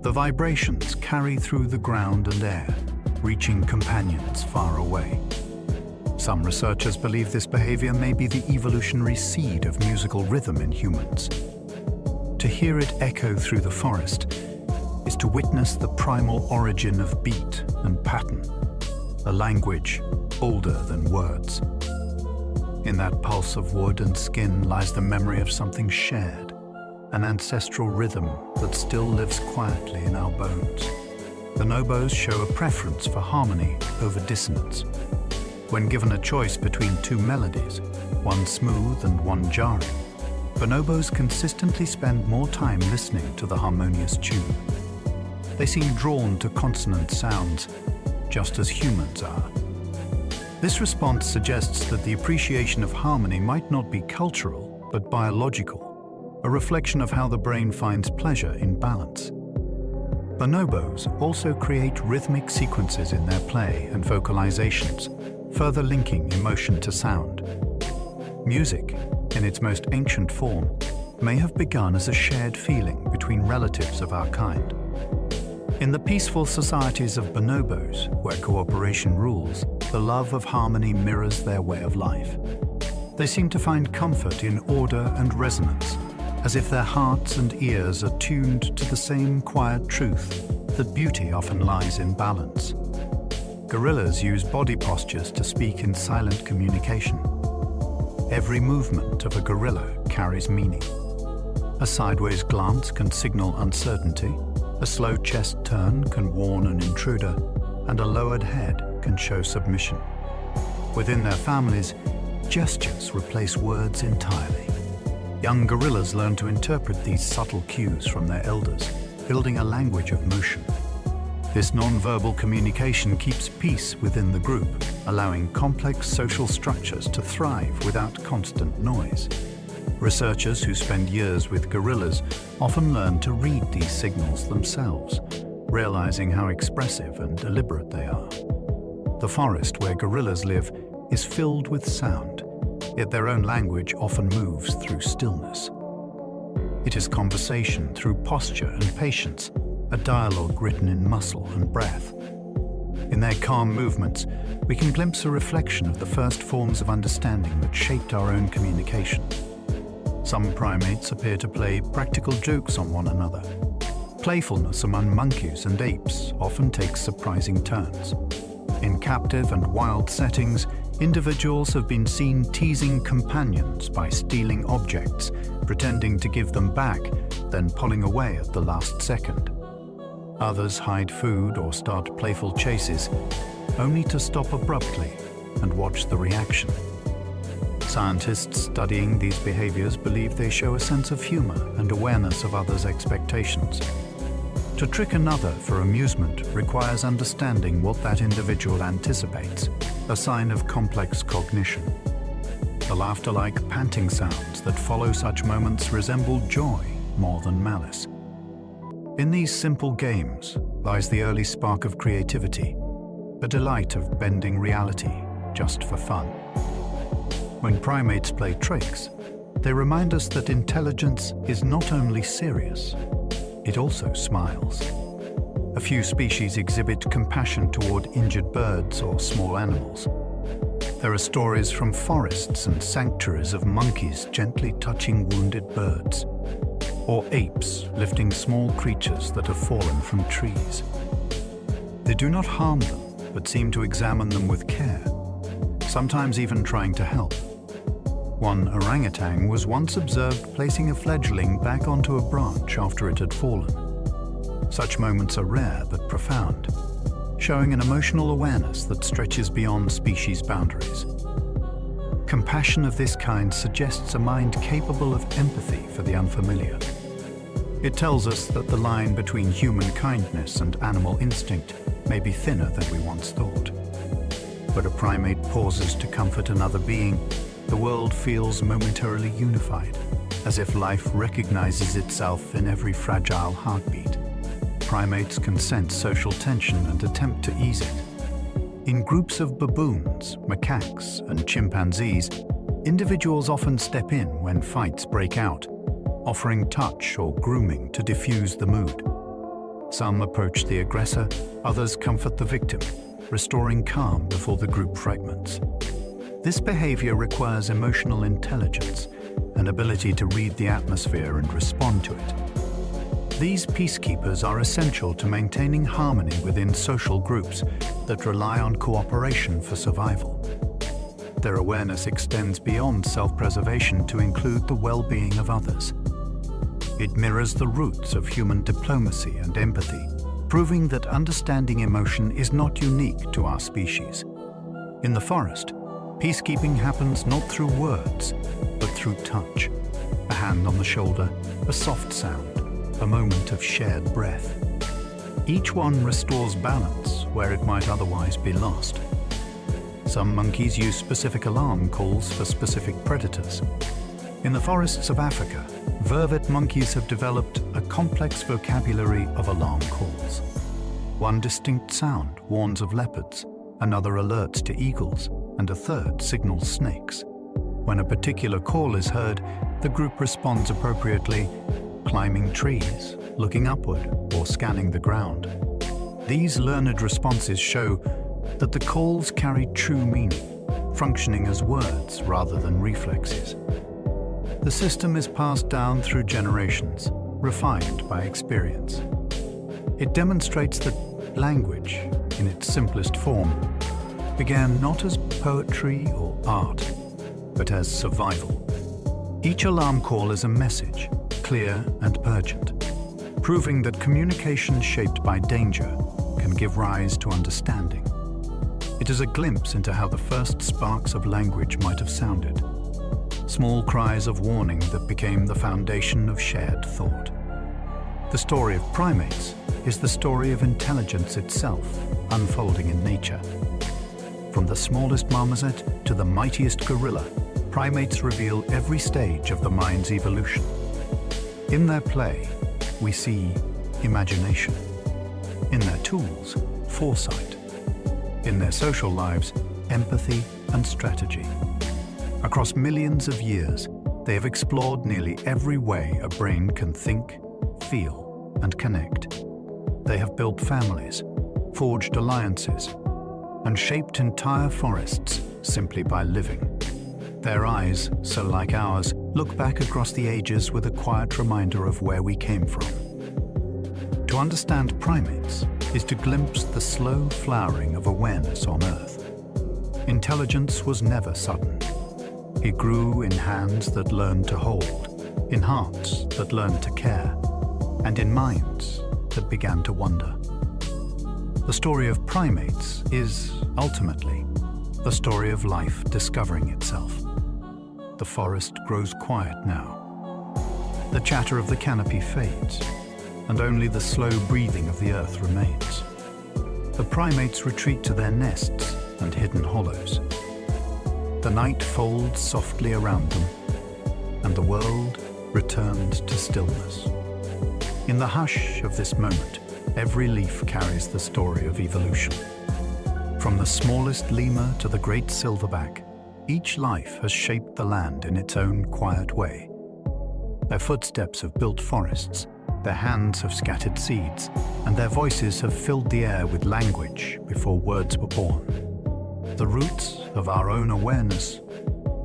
The vibrations carry through the ground and air, reaching companions far away. Some researchers believe this behavior may be the evolutionary seed of musical rhythm in humans. To hear it echo through the forest is to witness the primal origin of beat and pattern, a language older than words. In that pulse of wood and skin lies the memory of something shared, an ancestral rhythm that still lives quietly in our bones. Bonobos show a preference for harmony over dissonance. When given a choice between two melodies, one smooth and one jarring, bonobos consistently spend more time listening to the harmonious tune. They seem drawn to consonant sounds, just as humans are. This response suggests that the appreciation of harmony might not be cultural, but biological, a reflection of how the brain finds pleasure in balance. Bonobos also create rhythmic sequences in their play and vocalizations, further linking emotion to sound. Music, in its most ancient form, may have begun as a shared feeling between relatives of our kind. In the peaceful societies of bonobos, where cooperation rules, the love of harmony mirrors their way of life. They seem to find comfort in order and resonance, as if their hearts and ears are tuned to the same quiet truth that beauty often lies in balance. Gorillas use body postures to speak in silent communication. Every movement of a gorilla carries meaning. A sideways glance can signal uncertainty, a slow chest turn can warn an intruder, and a lowered head can show submission. Within their families, gestures replace words entirely. Young gorillas learn to interpret these subtle cues from their elders, building a language of motion. This non-verbal communication keeps peace within the group, allowing complex social structures to thrive without constant noise. Researchers who spend years with gorillas often learn to read these signals themselves, realizing how expressive and deliberate they are. The forest where gorillas live is filled with sound, yet their own language often moves through stillness. It is conversation through posture and patience, a dialogue written in muscle and breath. In their calm movements, we can glimpse a reflection of the first forms of understanding that shaped our own communication. Some primates appear to play practical jokes on one another. Playfulness among monkeys and apes often takes surprising turns. In captive and wild settings, individuals have been seen teasing companions by stealing objects, pretending to give them back, then pulling away at the last second. Others hide food or start playful chases, only to stop abruptly and watch the reaction. Scientists studying these behaviors believe they show a sense of humor and awareness of others' expectations. To trick another for amusement requires understanding what that individual anticipates, a sign of complex cognition. The laughter-like panting sounds that follow such moments resemble joy more than malice. In these simple games lies the early spark of creativity, a delight of bending reality just for fun. When primates play tricks, they remind us that intelligence is not only serious, it also smiles. A few species exhibit compassion toward injured birds or small animals. There are stories from forests and sanctuaries of monkeys gently touching wounded birds, or apes lifting small creatures that have fallen from trees. They do not harm them, but seem to examine them with care, sometimes even trying to help. One orangutan was once observed placing a fledgling back onto a branch after it had fallen. Such moments are rare but profound, showing an emotional awareness that stretches beyond species boundaries. Compassion of this kind suggests a mind capable of empathy for the unfamiliar. It tells us that the line between human kindness and animal instinct may be thinner than we once thought. When a primate pauses to comfort another being, the world feels momentarily unified, as if life recognizes itself in every fragile heartbeat. Primates can sense social tension and attempt to ease it. In groups of baboons, macaques, and chimpanzees, individuals often step in when fights break out, offering touch or grooming to diffuse the mood. Some approach the aggressor, others comfort the victim, restoring calm before the group fragments. This behavior requires emotional intelligence, an ability to read the atmosphere and respond to it. These peacekeepers are essential to maintaining harmony within social groups that rely on cooperation for survival. Their awareness extends beyond self-preservation to include the well-being of others. It mirrors the roots of human diplomacy and empathy, proving that understanding emotion is not unique to our species. In the forest, peacekeeping happens not through words, but through touch. A hand on the shoulder, a soft sound, a moment of shared breath. Each one restores balance where it might otherwise be lost. Some monkeys use specific alarm calls for specific predators. In the forests of Africa, vervet monkeys have developed a complex vocabulary of alarm calls. One distinct sound warns of leopards, another alerts to eagles, and a third signals snakes. When a particular call is heard, the group responds appropriately, climbing trees, looking upward, or scanning the ground. These learned responses show that the calls carry true meaning, functioning as words rather than reflexes. The system is passed down through generations, refined by experience. It demonstrates that language, in its simplest form, began not as poetry or art, but as survival. Each alarm call is a message, clear and pungent, proving that communication shaped by danger can give rise to understanding. It is a glimpse into how the first sparks of language might have sounded, small cries of warning that became the foundation of shared thought. The story of primates is the story of intelligence itself unfolding in nature. From the smallest marmoset to the mightiest gorilla, primates reveal every stage of the mind's evolution. In their play, we see imagination. In their tools, foresight. In their social lives, empathy and strategy. Across millions of years, they have explored nearly every way a brain can think, feel, and connect. They have built families, forged alliances, and shaped entire forests simply by living. Their eyes, so like ours, look back across the ages with a quiet reminder of where we came from. To understand primates is to glimpse the slow flowering of awareness on Earth. Intelligence was never sudden. It grew in hands that learned to hold, in hearts that learned to care, and in minds that began to wonder. The story of primates is, ultimately, the story of life discovering itself. The forest grows quiet now. The chatter of the canopy fades, and only the slow breathing of the earth remains. The primates retreat to their nests and hidden hollows. The night folds softly around them, and the world returns to stillness. In the hush of this moment, every leaf carries the story of evolution. From the smallest lemur to the great silverback, each life has shaped the land in its own quiet way. Their footsteps have built forests, their hands have scattered seeds, and their voices have filled the air with language before words were born. The roots of our own awareness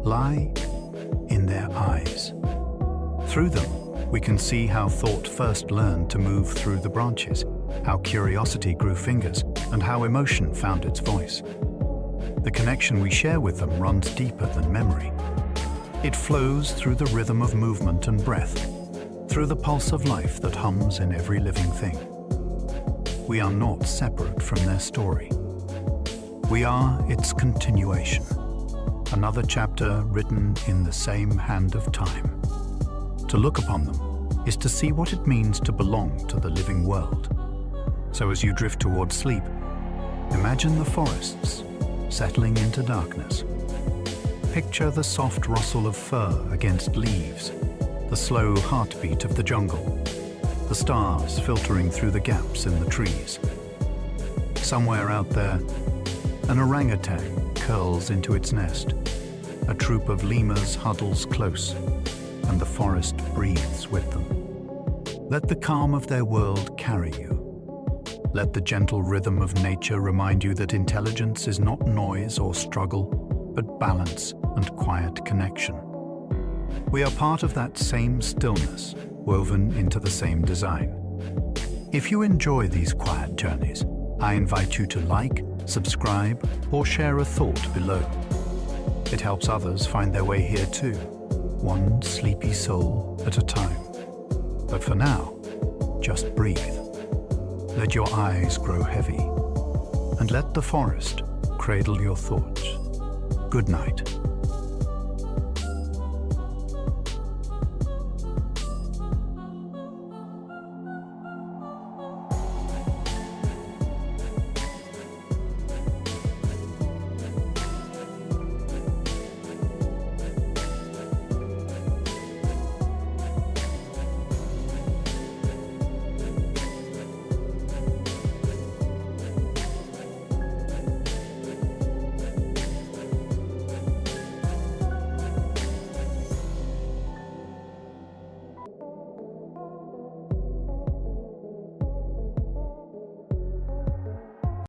lie in their eyes. Through them, we can see how thought first learned to move through the branches, how curiosity grew fingers, and how emotion found its voice. The connection we share with them runs deeper than memory. It flows through the rhythm of movement and breath, through the pulse of life that hums in every living thing. We are not separate from their story. We are its continuation, another chapter written in the same hand of time. To look upon them is to see what it means to belong to the living world. So as you drift towards sleep, imagine the forests settling into darkness. Picture the soft rustle of fur against leaves, the slow heartbeat of the jungle, the stars filtering through the gaps in the trees. Somewhere out there, an orangutan curls into its nest. A troop of lemurs huddles close, and the forest breathes with them. Let the calm of their world carry you, Let the gentle rhythm of nature remind you that intelligence is not noise or struggle, but balance and quiet connection. We are part of that same stillness, woven into the same design. If you enjoy these quiet journeys, I invite you to like, subscribe, or share a thought below. It helps others find their way here too, one sleepy soul at a time. But for now, just breathe. Let your eyes grow heavy, and let the forest cradle your thoughts. Good night.